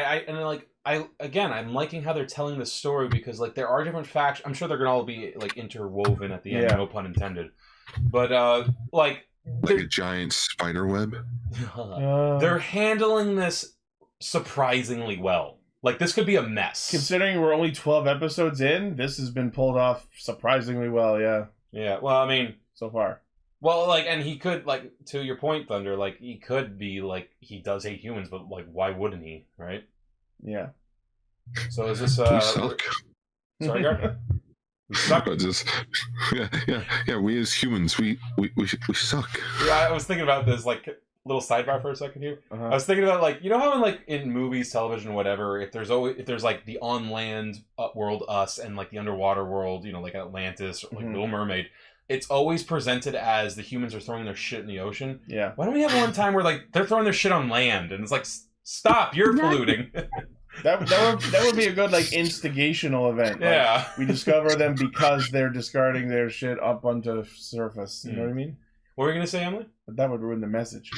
I'm liking how they're telling the story, because like there are different factions. I'm sure they're gonna all be like interwoven at the end, no pun intended. But like a giant spider web. They're handling this surprisingly well. Like, this could be a mess. Considering we're only 12 episodes in, this has been pulled off surprisingly well, yeah. Yeah, well, I mean... So far. Well, like, and he could, like, to your point, Thunder, like, he could be, like, he does hate humans, but, like, why wouldn't he, right? Yeah. So is this, We suck. Sorry, Gar? We suck? Yeah, we as humans, we suck. Yeah, I was thinking about this, like... Little sidebar for a second here. I was thinking about, like, you know how in movies, television, whatever, if there's like the on land world, us, and like the underwater world, you know, like Atlantis or like Little Mermaid, it's always presented as the humans are throwing their shit in the ocean. Yeah. Why don't we have one time where like they're throwing their shit on land and it's like, stop, you're polluting. That would be a good like instigational event. Yeah. Like, we discover them because they're discarding their shit up onto surface. You know what I mean? What were you gonna say, Emily? But that would ruin the message.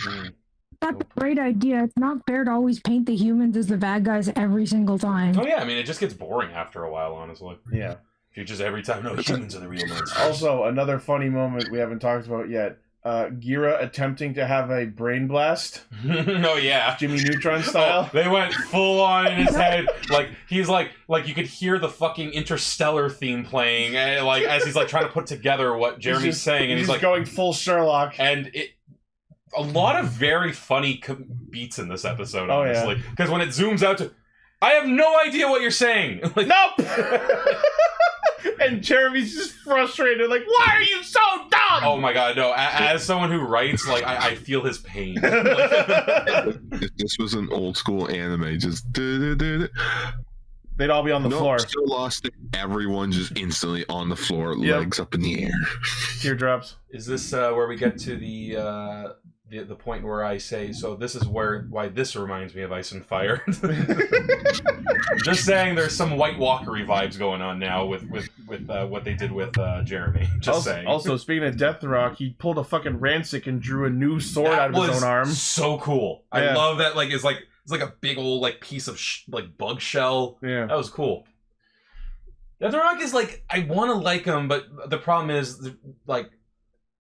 That's a great idea. It's not fair to always paint the humans as the bad guys every single time. Oh yeah, I mean it just gets boring after a while, honestly. Yeah. If you just every time, no, humans are the real monsters. Also, another funny moment we haven't talked about yet. Gira attempting to have a brain blast. Oh yeah, Jimmy Neutron style. Oh, they went full on in his head. Like he's like you could hear the fucking Interstellar theme playing, like as he's like trying to put together what Jeremy's saying, and he's like going full Sherlock. And a lot of very funny beats in this episode, honestly, because when it zooms out to, I have no idea what you're saying. Like, nope. And Jeremy's just frustrated, like, why are you so dumb? Oh my god, no. As someone who writes, like, I feel his pain. If this was an old school anime, just... That they'd all be on the floor. Still lost it. Everyone just instantly on the floor, legs up in the air. Teardrops. Is this where we get to the point where I say, so this is why this reminds me of Ice and Fire? Just saying, there's some White Walkery vibes going on now with what they did with Jerami. Just saying. Also, speaking of Death Rock, he pulled a fucking Rancic and drew a new sword out of his own arm. So cool. Yeah. I love that. Like it's like a big old like piece of like bug shell. Yeah, that was cool. Death Rock is like, I want to like him, but the problem is like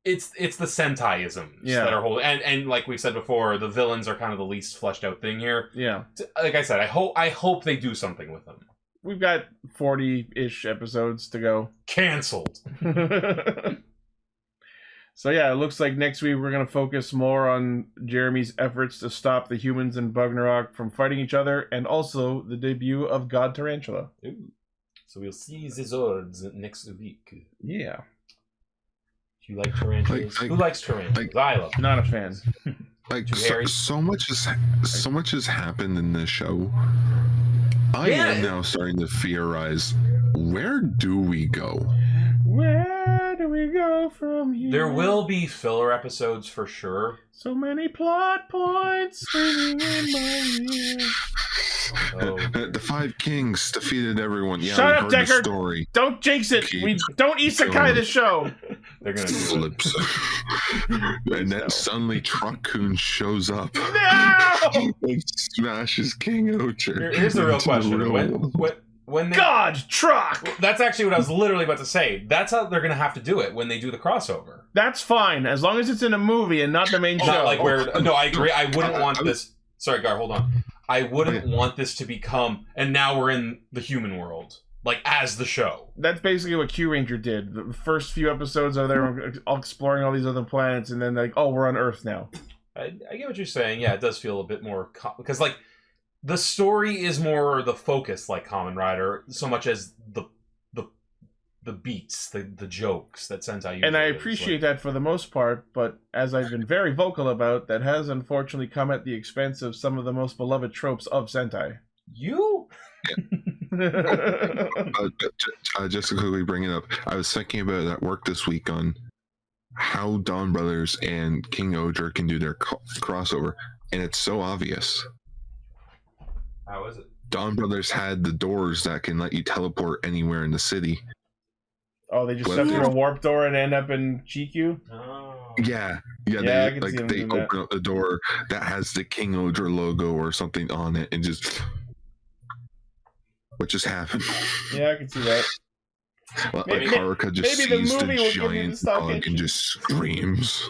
it's the Sentaiisms that are holding, and like we said before, the villains are kind of the least fleshed out thing here. Yeah, like I said, I hope they do something with them. We've got 40-ish episodes to go. Cancelled. So yeah, it looks like next week we're going to focus more on Jeremy's efforts to stop the humans in Bugnarok from fighting each other, and also the debut of God Tarantula. Ooh. So we'll see the Zords next week. Yeah. Do you like tarantulas? Who likes tarantulas? I love them. Not a fan. Like so much has happened in this show. I am now starting to theorize, where do we go? Where do we go from here? There will be filler episodes for sure. So many plot points ringing in my ear. Oh. The Five Kings defeated everyone. Yeah, Shut up, heard Deckard! the story. Don't jinx it! We don't isekai this show! They're gonna do flips. And then suddenly Truck-kun shows up. No! And smashes Kingohger. Here's the real question. When they, God, Truck! That's actually what I was literally about to say. That's how they're gonna have to do it when they do the crossover. That's fine, as long as it's in a movie and not the main show. Not like where. No, I agree. I wouldn't want this. Sorry, Gar, hold on. I wouldn't want this to become, and now we're in the human world, like as the show. That's basically what Q Ranger did. The first few episodes are there exploring all these other planets, and then like, oh, we're on Earth now. I get what you're saying. Yeah, it does feel a bit more because like the story is more the focus, like Kamen Rider, so much as the beats, the jokes that Sentai uses. And I appreciate that for the most part, but as I've been very vocal about, that has unfortunately come at the expense of some of the most beloved tropes of Sentai. You? Just to quickly bring it up, I was thinking about it at work this week on how Dawn Brothers and Kingohger can do their crossover, and it's so obvious. How is it? Dawn Brothers had the doors that can let you teleport anywhere in the city. Oh, they just step through a warp door and end up in GQ? Oh. Yeah, they open up the door that has the Kingohger logo or something on it, and just what just happened? Yeah, I can see that. Well, like Haruka just sees the giant bug and just screams.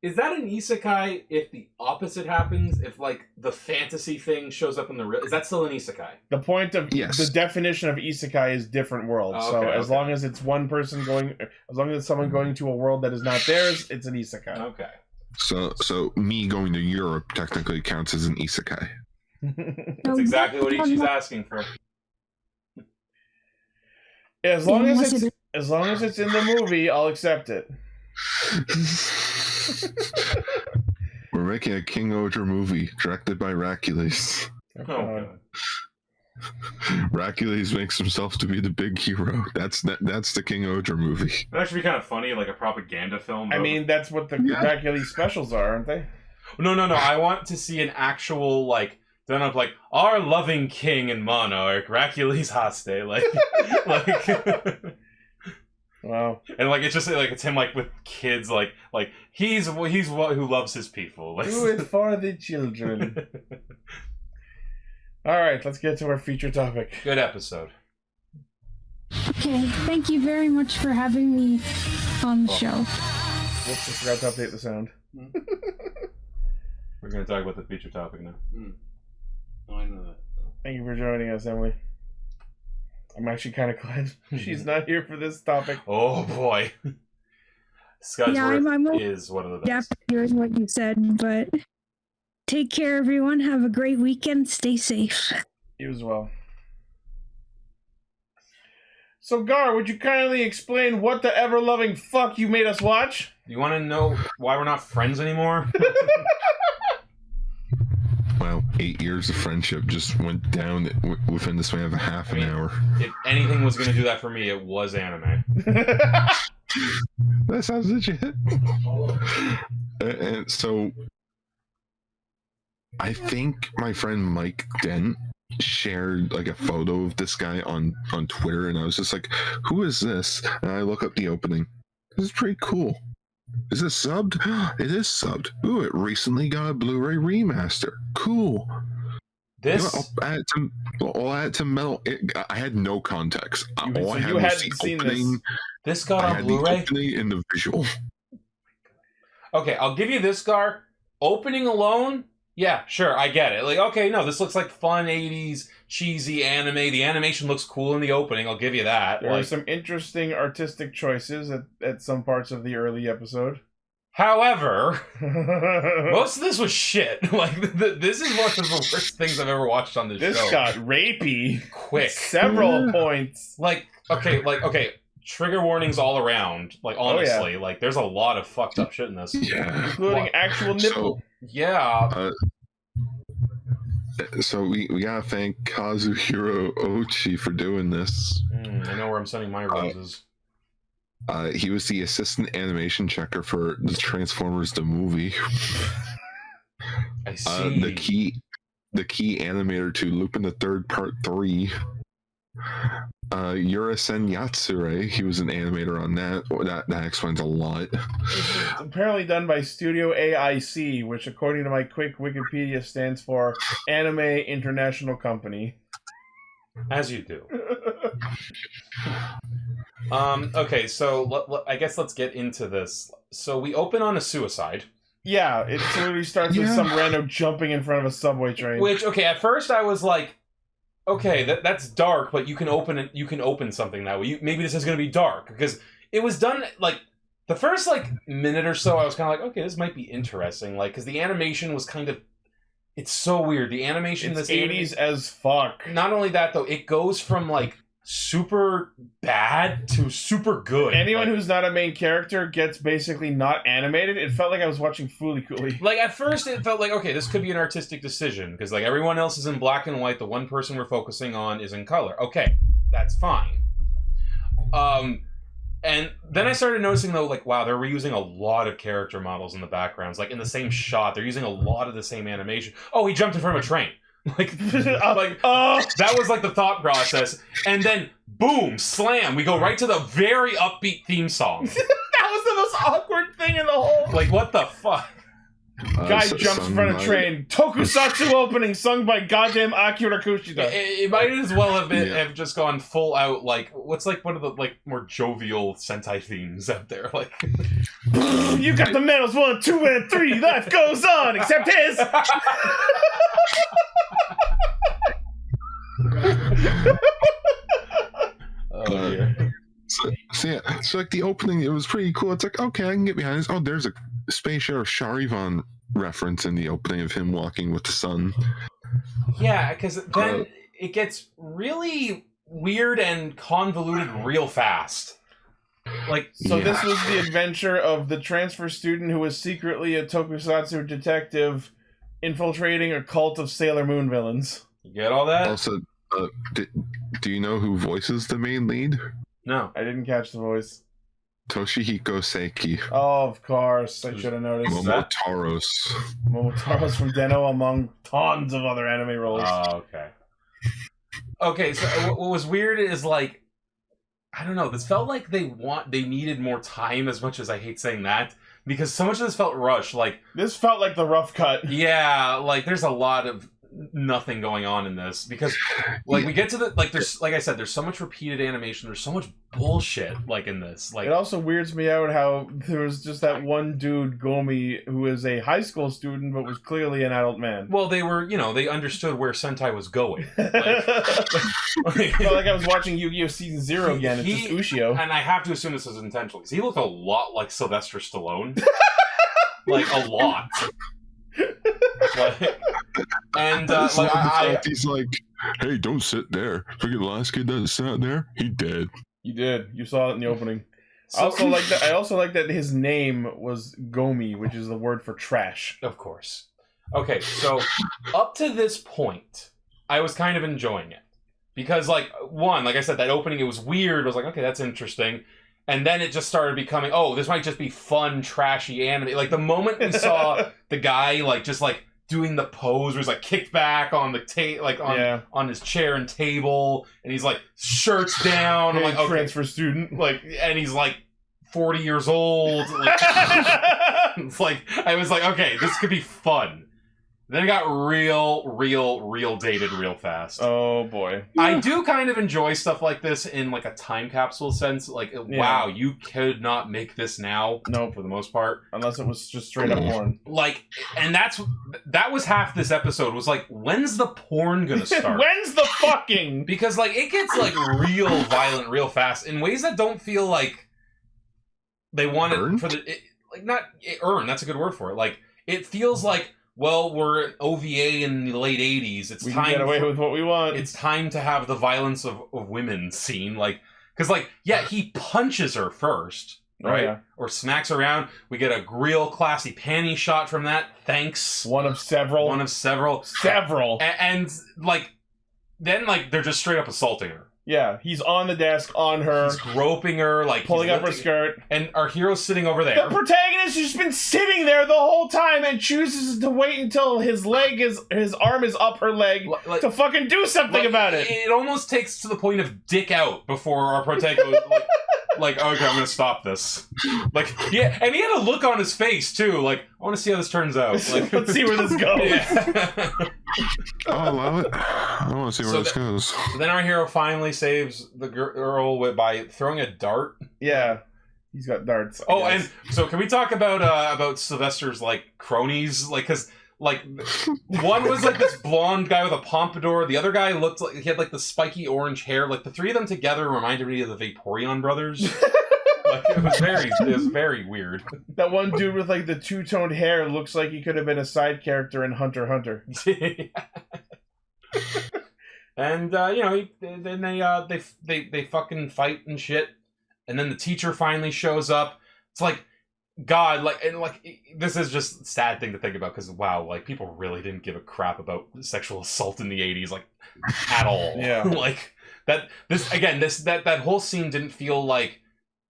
Is that an isekai if the opposite happens? If like the fantasy thing shows up in the real, is that still an isekai? The point of the definition of isekai is different worlds. Oh, so okay, as long as it's one person going, as long as it's someone going to a world that is not theirs, it's an isekai. Okay. So me going to Europe technically counts as an isekai. That's exactly what Ichi's asking for. As long as it's in the movie, I'll accept it. We're making a Kingohger movie directed by Racules. Racules makes himself to be the big hero. That's the Kingohger movie. That'd actually be kind of funny, like a propaganda film. I mean, that's what the Racules specials are, aren't they? No. I want to see an actual like done up like our loving king and monarch, Racules Haste, like. Wow. And like it's just like it's him like with kids like he's who loves his people. Like, do it for the children. All right, let's get to our feature topic. Good episode. Okay, thank you very much for having me on the show. Whoops, I forgot to update the sound. We're going to talk about the feature topic now. Oh, I know that. Thank you for joining us, Emily. I'm actually kind of glad she's not here for this topic. Oh boy. Skyworth is one of the best. Yeah, hearing what you said, but take care, everyone. Have a great weekend. Stay safe. You as well. So, Gar, would you kindly explain what the ever-loving fuck you made us watch? You want to know why we're not friends anymore? Well, 8 years of friendship just went down within the span of a half an hour. If anything was going to do that for me, it was anime. That sounds legit. And so, I think my friend Mike Dent shared like a photo of this guy on Twitter, and I was just like, "Who is this?" And I look up the opening. This is pretty cool. Is it subbed? It is subbed. Ooh, it recently got a Blu-ray remaster. Cool. This You know, I'll add it to Metal. I had no context. All I had you was hadn't the seen opening. This got I on had Blu-ray? the opening and the visual. Okay, I'll give you this, Gar. Opening alone, yeah, sure, I get it. Like, okay, no, this looks like fun 80s, cheesy anime. The animation looks cool in the opening, I'll give you that. There are some interesting artistic choices at some parts of the early episode. However, most of this was shit. Like, this is one of the worst things I've ever watched on this show. This got rapey. Quick. Several points. Like, okay, trigger warnings all around. Like, honestly, like, there's a lot of fucked up shit in this. Yeah. Including actual nipple. Yeah. So we gotta thank Kazuhiro Ochi for doing this. I know where I'm sending my roses. He was the assistant animation checker for the Transformers the movie. I see. The key animator to Lupin the Third Part 3. Yurasen Yatsure, he was an animator on that. That explains a lot. This is apparently done by Studio AIC, which according to my quick Wikipedia stands for Anime International Company. As you do. Okay, so I guess let's get into this. So we open on a suicide. Yeah, it literally starts with some random jumping in front of a subway train. Which, okay, at first I was like, okay, that's dark, but you can open something that way. Maybe this is going to be dark, because it was done, like, the first, like, minute or so, I was kind of like, okay, this might be interesting, like, because the animation was kind of, it's so weird. The animation... It's 80s as fuck. Not only that, though, it goes from, like, super bad to super good. Anyone who's not a main character gets basically not animated. It felt like I was watching Fooly Cooly. Like, at first it felt like, okay, this could be an artistic decision, because, like, everyone else is in black and white, the one person we're focusing on is in color. Okay, that's fine. And then I started noticing, though, like, wow, they're reusing a lot of character models in the backgrounds. Like, in the same shot, they're using a lot of the same animation. Oh, he jumped in front of a train. Like, I'm like, oh, that was like the thought process. And then, boom, slam, we go right to the very upbeat theme song. That was the most awkward thing in the whole... Like, what the fuck? Guy jumps in front of train. Tokusatsu opening sung by goddamn Akira Kushida. It might as well have just gone full out, like, what's like one of the, like, more jovial Sentai themes out there, like... You got the medals 1, 2, and 3, life goes on, except his! Oh, dear. So like the opening, it was pretty cool. It's like, okay, I can get behind this. Oh, there's a Space Shuttle Charivan reference in the opening of him walking with the sun. Yeah, because then it gets really weird and convoluted real fast. Like, so this was the adventure of the transfer student who was secretly a tokusatsu detective infiltrating a cult of Sailor Moon villains. You get all that? Also, do you know who voices the main lead? No. I didn't catch the voice. Toshihiko Seiki. Oh, of course. I should have noticed. Momotaros. Momotaros from Den-O among tons of other anime roles. Oh, okay. Okay, so what was weird is, like, I don't know, this felt like they needed more time, as much as I hate saying that, because so much of this felt rushed. Like, this felt like the rough cut. Yeah, like, there's a lot of nothing going on in this, because, like, we get to the, like, there's, like I said, there's so much repeated animation, there's so much bullshit, like, in this. Like, it also weirds me out how there was just that one dude, Gomi, who is a high school student, but was clearly an adult man. Well, they were, they understood where Sentai was going. Like, I felt like I was watching Yu-Gi-Oh! Season 0 again, it's just Ushio. And I have to assume this is intentional, because he looked a lot like Sylvester Stallone. Like, a lot. Like, and he's like, hey, don't sit there. Forget the last kid that sat there, he dead. You did. You saw it in the opening. So, I also like that his name was Gomi, which is the word for trash. Of course. Okay, so up to this point, I was kind of enjoying it. Because, like, one, like I said, that opening, it was weird. I was like, okay, that's interesting. And then it just started becoming, oh, this might just be fun, trashy anime. Like, the moment we saw the guy, like, just, like, doing the pose where he's, like, kicked back on the on his chair and table, and he's, like, shirts down. I'm like, okay. Transfer student. Like, and he's, like, 40 years old. Like, it's like, I was like, okay, this could be fun. Then it got real dated real fast. Oh, boy. I do kind of enjoy stuff like this in, like, a time capsule sense. Like, wow, you could not make this now. No, for the most part. Unless it was just straight up porn. Like, and that was half this episode, was like, when's the porn gonna start? When's the fucking? Because, like, it gets, like, real violent real fast in ways that don't feel like they want it for the... earn, that's a good word for it. Like, it feels like, well, we're an OVA in the late 80s. We can get away with what we want. It's time to have the violence of women seen. Like, because, like, yeah, he punches her first, right? Oh, yeah. Or smacks her around. We get a real classy panty shot from that. Thanks. One of several. And like, then, like, they're just straight up assaulting her. Yeah, he's on the desk, on her. He's groping her, like... Pulling up her skirt. And our hero's sitting over there. The protagonist has just been sitting there the whole time and chooses to wait until his arm is up her leg to fucking do something about it. It almost takes to the point of dick out before our protagonist... like, okay, I'm gonna stop this. Like, yeah, and he had a look on his face, too. Like, I want to see how this turns out. Like, let's see where this goes. Yeah. I'll allow it. I want to see where this goes. So then our hero finally saves the girl by throwing a dart. Yeah. He's got darts. Oh, and so can we talk about Sylvester's, like, cronies? Like, because... Like, one was like this blonde guy with a pompadour. The other guy looked like he had like the spiky orange hair. Like the three of them together reminded me of the Vaporeon brothers. Like it was very weird. That one dude with like the two-toned hair looks like he could have been a side character in Hunter x Hunter. And you know, then they fucking fight and shit. And then the teacher finally shows up. It's like, God, like, and like, this is just a sad thing to think about because wow, like people really didn't give a crap about sexual assault in the 80s, like at all. Yeah. Like that whole scene didn't feel like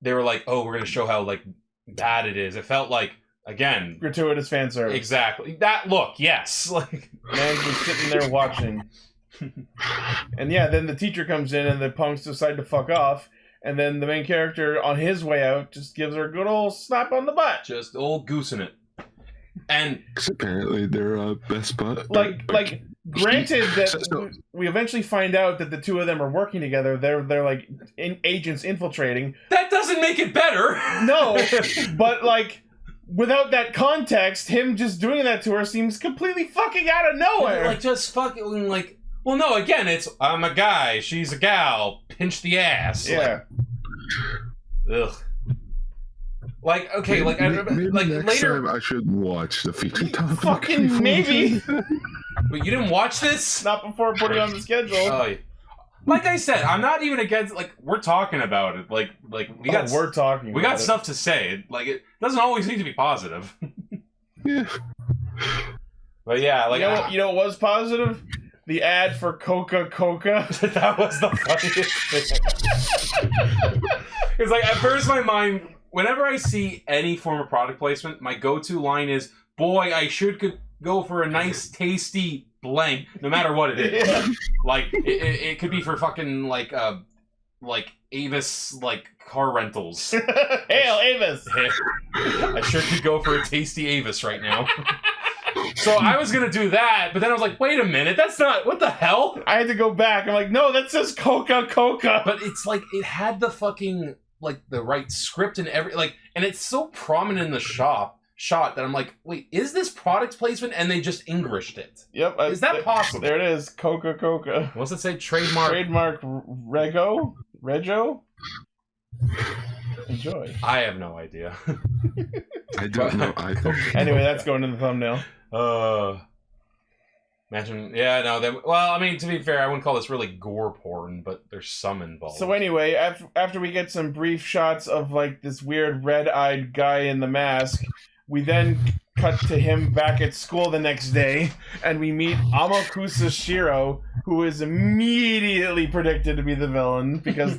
they were like, oh, we're gonna show how like bad it is. It felt like, again, gratuitous fan service. Exactly. That look, yes. Like man's just sitting there watching. And yeah, then the teacher comes in and the punks decide to fuck off. And then the main character, on his way out, just gives her a good old slap on the butt. Just old goosing it. And apparently they're best bud. Like, granted that we eventually find out that the two of them are working together. They're like agents infiltrating. That doesn't make it better. No, but like without that context, him just doing that to her seems completely fucking out of nowhere. Like just fucking like. Well, no, again, it's, I'm a guy, she's a gal, pinch the ass. Yeah. Like, ugh. Like, okay, like, maybe like next later... time I should watch the feature topic. Fucking maybe. But you didn't watch this? Not before putting on the schedule. Oh, like I said, I'm not even against, like, we're talking about it. Like we got... we're talking We got stuff to say. Like, it doesn't always need to be positive. Yeah. But yeah, like... You know what was positive? The ad for Coca-Cola. That was the funniest thing. It's like, at first my mind, whenever I see any form of product placement, my go-to line is, boy, I could go for a nice, tasty blank, no matter what it is. Yeah. Like, it could be for fucking, like Avis, like, car rentals. Hail, Avis! I sure could go for a tasty Avis right now. So I was gonna do that, but then I was like, wait a minute, that's not, what the hell? I had to go back. I'm like, no, that says Coca-Cola. But it's like, it had the fucking, like, the right script and and it's so prominent in the shot that I'm like, wait, is this product placement? And they just Englished it. Yep. Is that possible? There it is, Coca-Cola. What's it say? Trademark? Trademark Rego? Enjoy. I have no idea. I don't know either. Anyway, that's going in the thumbnail. Imagine, yeah, no, well, I mean, to be fair, I wouldn't call this really gore porn, but there's some involved. So anyway, after we get some brief shots of, like, this weird red-eyed guy in the mask, we then cut to him back at school the next day, and we meet Amakusa Shiro, who is immediately predicted to be the villain because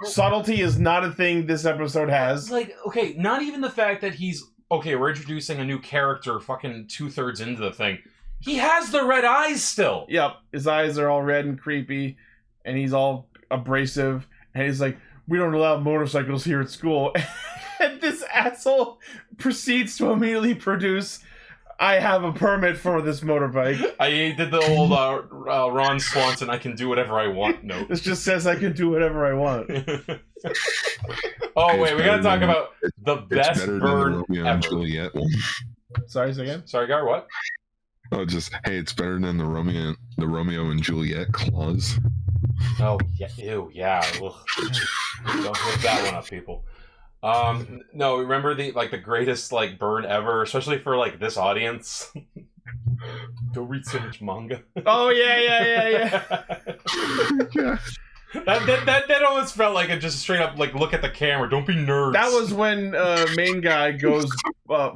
subtlety is not a thing this episode has. Like, okay, not even the fact that he's okay. We're introducing a new character, fucking 2/3 into the thing. He has the red eyes still. Yep, his eyes are all red and creepy, and he's all abrasive, and he's like, "We don't allow motorcycles here at school." And this asshole proceeds to immediately produce, "I have a permit for this motorbike." I did the old Ron Swanson, I can do whatever I want note. This just says I can do whatever I want. Oh, wait, we gotta talk about the best burn Romeo ever. and Juliet one. Sorry, say again? Sorry, Gar, what? Oh, just, hey, it's better than the Romeo and Juliet clause. Oh, yeah, ew, yeah. Ugh. Don't look that one up, people. No, remember the greatest burn ever, especially for this audience. Don't read so much manga. Oh yeah. Yeah. That almost felt like it just straight up look at the camera. Don't be nerds. That was when main guy goes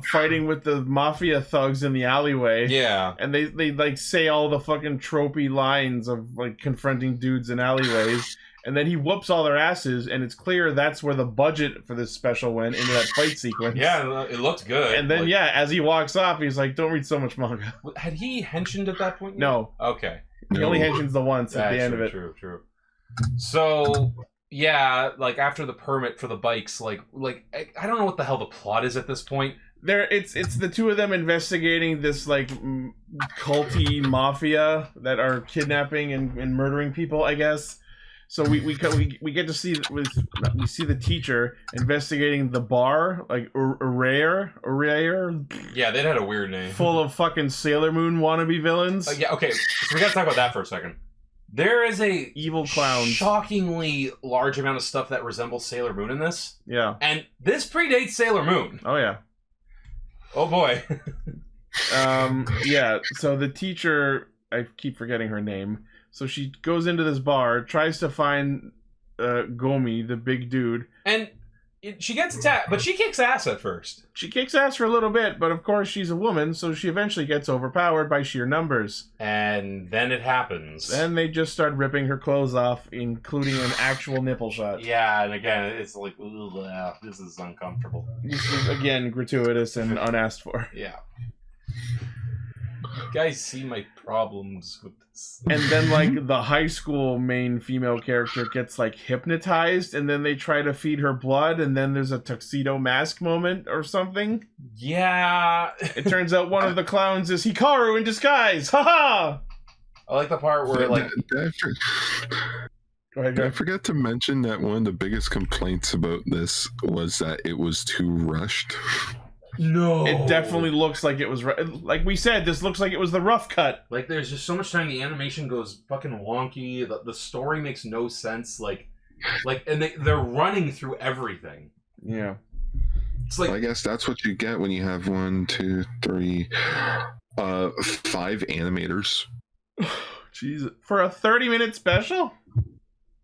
fighting with the mafia thugs in the alleyway. Yeah, and they say all the fucking tropey lines of confronting dudes in alleyways. And then he whoops all their asses, and it's clear that's where the budget for this special went, into that fight sequence. Yeah, it looked good. And then, as he walks off, he's like, "Don't read so much manga." Had he henshined at that point? No. Okay. He only henshins the once at the end of it. True. So, yeah, after the permit for the bikes, I don't know what the hell the plot is at this point. It's the two of them investigating this, culty mafia that are kidnapping and murdering people, I guess. So we get to see we see the teacher investigating the bar, Ohger. Yeah, they had a weird name. Full of fucking Sailor Moon wannabe villains. Yeah, okay. So we gotta talk about that for a second. There is a evil clown, shockingly large amount of stuff that resembles Sailor Moon in this. Yeah, and this predates Sailor Moon. Oh yeah. Oh boy. Yeah. So the teacher, I keep forgetting her name. So she goes into this bar, tries to find Gomi, the big dude. And she gets attacked, but she kicks ass at first. She kicks ass for a little bit, but of course she's a woman, so she eventually gets overpowered by sheer numbers. And then it happens. Then they just start ripping her clothes off, including an actual nipple shot. Yeah, and again, it's like, ugh, this is uncomfortable. This is, again, gratuitous and unasked for. Yeah. You guys see my problems with this. And then, the high school main female character gets, hypnotized, and then they try to feed her blood, and then there's a tuxedo mask moment or something. Yeah. It turns out one of the clowns is Hikaru in disguise. Haha! I like the part where, Go ahead, I forgot to mention that one of the biggest complaints about this was that it was too rushed. No. It definitely looks like it was... Like we said, this looks like it was the rough cut. There's just so much time, the animation goes fucking wonky, the story makes no sense, and they're running through everything. Yeah. It's I guess that's what you get when you have 1, 2, 3, 5 animators. Jesus. For a 30-minute special?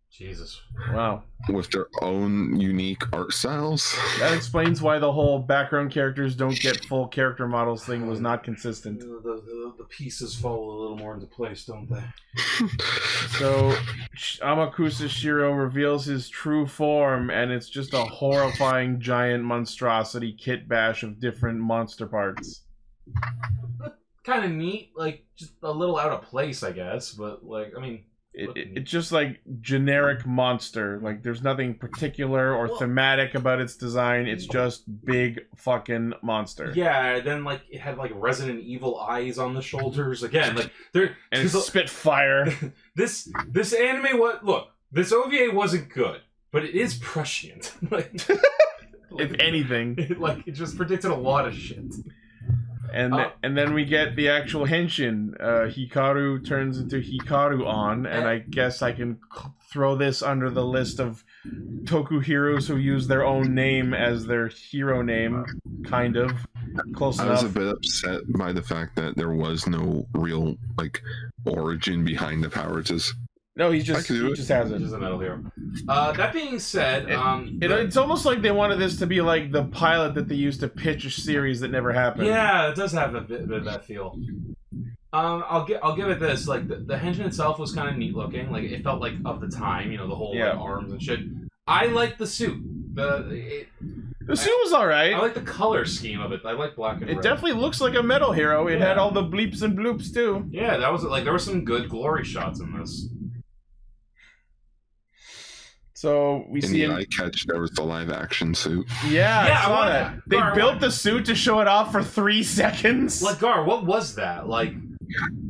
Jesus. Wow. With their own unique art styles. That explains why the whole background characters don't get full character models thing was not consistent. The pieces fall a little more into place, don't they? So, Amakusa Shiro reveals his true form, and it's just a horrifying giant monstrosity kit bash of different monster parts. Kind of neat, just a little out of place, I guess, but, It's just generic monster. There's nothing particular or thematic about its design. It's just big fucking monster. Yeah, then it had Resident Evil eyes on the shoulders. Again, and it spit fire. This anime, this OVA wasn't good, but it is prescient. If anything, it just predicted a lot of shit. And then we get the actual henshin. Hikaru turns into Hikaruon, and I guess I can throw this under the list of toku heroes who use their own name as their hero name, kind of. Close enough. I was a bit upset by the fact that there was no real, origin behind the powers. No, he I just can do it. has it. He's a Metal Hero. That being said, It's almost like they wanted this to be like the pilot that they used to pitch a series that never happened. yeah, it does have a bit of that feel. I'll give it this. Like the henshin itself was kind of neat looking. Like it felt like of the time. You know, the whole like, arms and shit. I like the suit. The suit was alright. I like the color scheme of it. I like black and red. It definitely looks like a Metal Hero. It had all the bleeps and bloops too. Yeah, that was like there were some good glory shots in this. So we see In him. the eye catch, there was the live action suit. Yeah, I saw that. They built the suit to show it off for 3 seconds. Like Gar, what was that? Like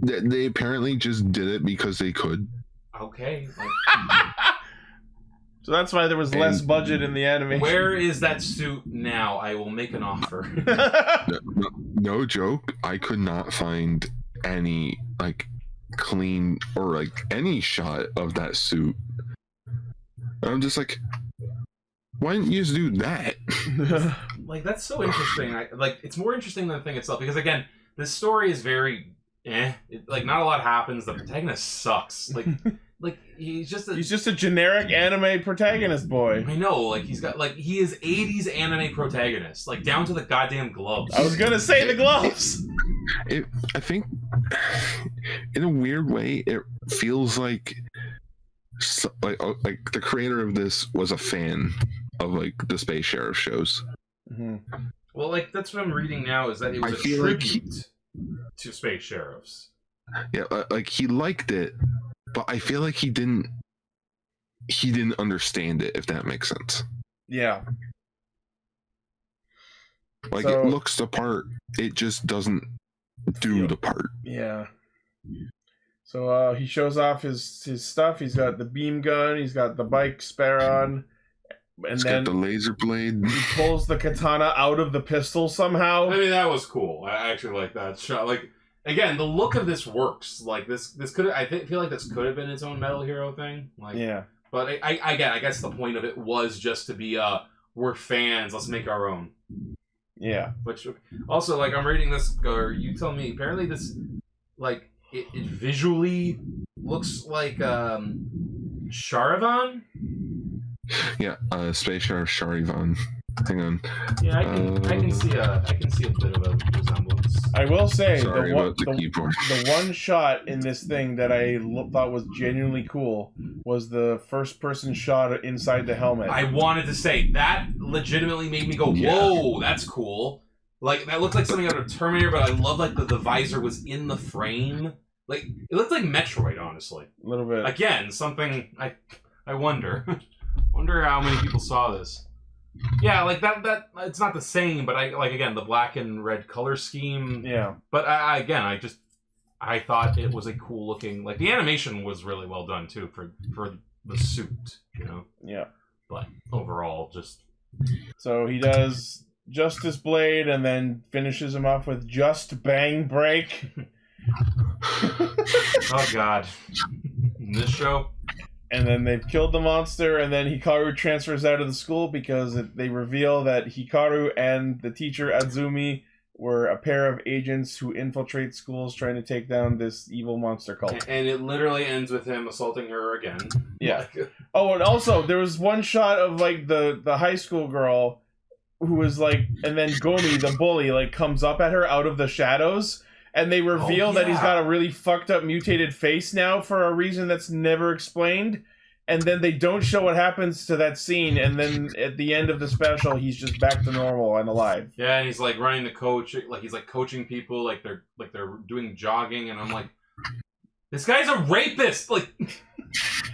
They apparently just did it because they could. okay. Like, so that's why there was less budget in the animation. where is that suit now? I will make an offer. No joke. I could not find any like clean or like any shot of that suit. And I'm just like, why didn't you just do that? Like that's so interesting. Like it's more interesting than the thing itself because again, this story is very like not a lot happens. The protagonist sucks. Like he's just a generic anime protagonist boy. I know, like he is 80s anime protagonist, like down to the goddamn gloves. I was gonna say the gloves. I think in a weird way it feels like the creator of this was a fan of like the Space Sheriff shows. Mm-hmm. Well, like that's what I'm reading now is that it was a tribute to Space Sheriffs. Yeah, like he liked it, but I feel like he didn't understand it, if that makes sense. Yeah. Like it looks the part, it just doesn't do the part. Yeah. So he shows off his stuff. He's got the beam gun. He's got the bike spare on, and He's then got the laser blade. He pulls the katana out of the pistol somehow. I mean, that was cool. I actually like that shot. Like again, the look of this works. Like this could feel like this could have been its own Metal Hero thing. Like yeah. But I guess the point of it was just to be we're fans. Let's make our own. Yeah. Which also like I'm reading this. Or you tell me. Apparently this like. It visually looks like Charivan. Yeah, Space Sheriff Charivan. Hang on. Yeah, I can see a bit of a resemblance. I will say the one shot in this thing that I thought was genuinely cool was the first person shot inside the helmet. I wanted to say that legitimately made me go, "Whoa, that's cool!" Like that looked like something out of Terminator, but I love like the visor was in the frame. Like it looked like Metroid, honestly. A little bit. Again, something I wonder. Wonder how many people saw this. Yeah, like that it's not the same, but I like again the black and red color scheme. Yeah. But I thought it was a cool looking. Like the animation was really well done too for the suit, you know. Yeah. But overall, just so he does Justice Blade and then finishes him off with Just Bang Break. Oh God, this show. And then they've killed the monster, and then Hikaru transfers out of the school because they reveal that Hikaru and the teacher Azumi were a pair of agents who infiltrate schools trying to take down this evil monster cult. And it literally ends with him assaulting her again. Yeah. Oh, and also there was one shot of like the high school girl who was like, and then Gomi, the bully, like comes up at her out of the shadows. And they reveal that he's got a really fucked up mutated face now for a reason that's never explained. And then they don't show what happens to that scene. And then at the end of the special, he's just back to normal and alive. Yeah, and he's like running the coach, like he's like coaching people, like they're doing jogging, and I'm like, this guy's a rapist. Like,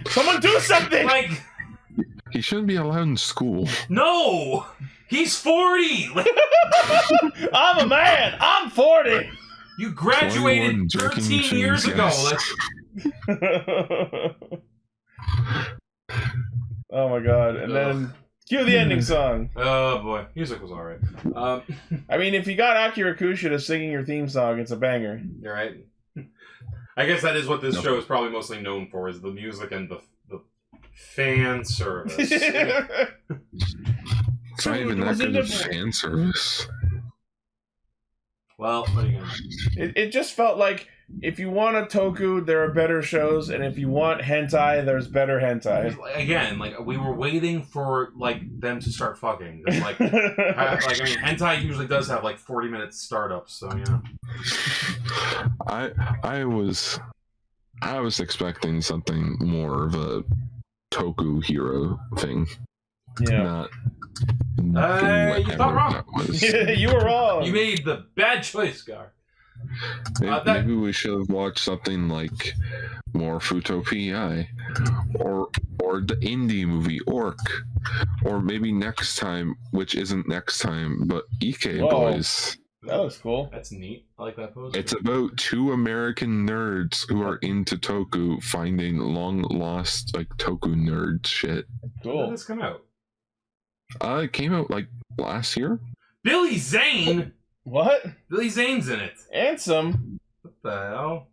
someone do something. Like, he shouldn't be allowed in school. No, he's 40. Like, I'm a man. I'm 40. You graduated 13 years ago. Oh my God. And then cue the ending song. Oh boy. Music was alright. I mean, if you got Akira Kushida singing your theme song, it's a banger. You're right. I guess that is what this show is probably mostly known for, is the music and the fan service. It's not even that good of fan service. Well, what are you gonna do? It just felt like if you want a toku, there are better shows, and if you want hentai, there's better hentai. Again, like we were waiting for like them to start fucking. Like, I mean, hentai usually does have like 40-minute startups, so yeah. I was expecting something more of a Toku hero thing. Yeah. You thought wrong. You were wrong. You made the bad choice, Gar. Maybe we should have watched something like more Futo PI, or the indie movie Orc, or maybe next time, which isn't next time, but Ike Boys. That looks cool. That's neat. I like that poster. It's about two American nerds who are into Toku finding long lost like Toku nerd shit. Cool. When did this come out? It came out like last year. Billy Zane. What? Billy Zane's in it. Ansem. What the hell?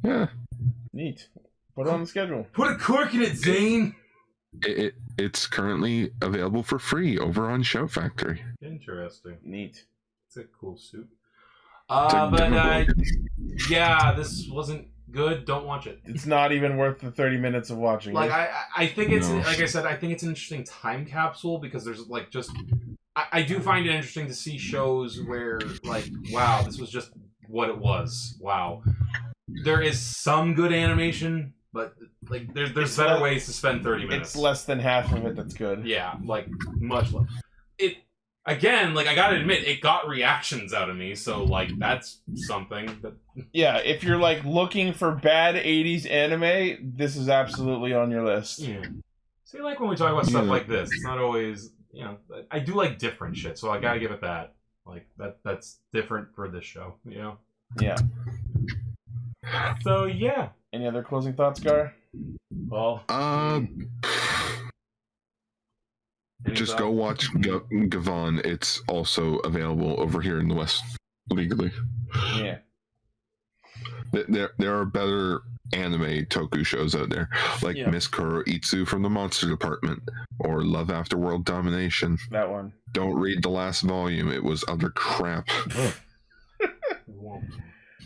Yeah. Neat. Put it on the schedule. Put a cork in it, Zane. It's currently available for free over on Show Factory. Interesting. Neat. It's a cool suit. Yeah, this wasn't good. Don't watch it. It's not even worth the 30 minutes of watching. Like I think it's like I said, I think it's an interesting time capsule because there's like just I do find it interesting to see shows where like, wow, this was just what it was. Wow. There is some good animation, but like there's better ways to spend 30 minutes. It's less than half of it that's good. Yeah, like much less. It again, like I gotta admit, it got reactions out of me, so like that's something. But yeah, if you're like looking for bad 80s anime, this is absolutely on your list. Yeah. See, like when we talk about stuff like this, it's not always, you know, I do like different shit, so I gotta give it that. Like that's different for this show, you know? Yeah. So yeah. Any other closing thoughts, Gar? Well, just go watch Gavon. It's also available over here in the West legally. Yeah. There are better anime toku shows out there, like Miss Kuro Itsu from the Monster Department, or Love After World Domination. That one. Don't read the last volume; it was utter crap.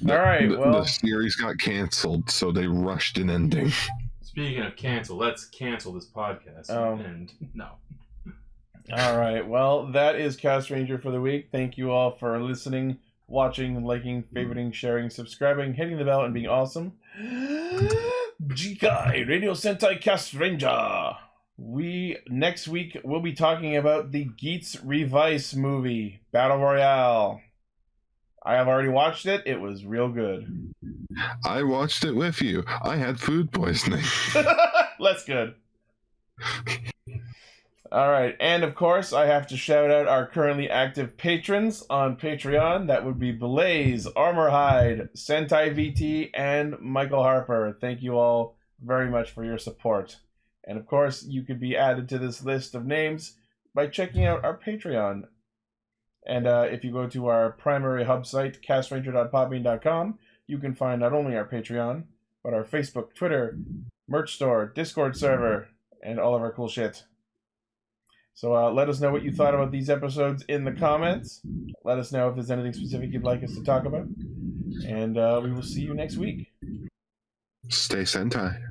The series got canceled, so they rushed an ending. Speaking of cancel, let's cancel this podcast. And no. All right. Well, that is Castranger for the week. Thank you all for listening, watching, liking, favoriting, sharing, subscribing, hitting the bell, and being awesome. Jikai Radio Sentai Castranger. Next week we'll be talking about the Geets Revice movie, Battle Royale. I have already watched it. It was real good. I watched it with you. I had food poisoning. That's good. All right. And of course, I have to shout out our currently active patrons on Patreon. That would be Blaze, Armorhide, Sentai VT, and Michael Harper. Thank you all very much for your support. And of course, you could be added to this list of names by checking out our Patreon. And if you go to our primary hub site, castranger.podbean.com, you can find not only our Patreon, but our Facebook, Twitter, merch store, Discord server, and all of our cool shit. So let us know what you thought about these episodes in the comments. Let us know if there's anything specific you'd like us to talk about. And we will see you next week. Stay Sentai.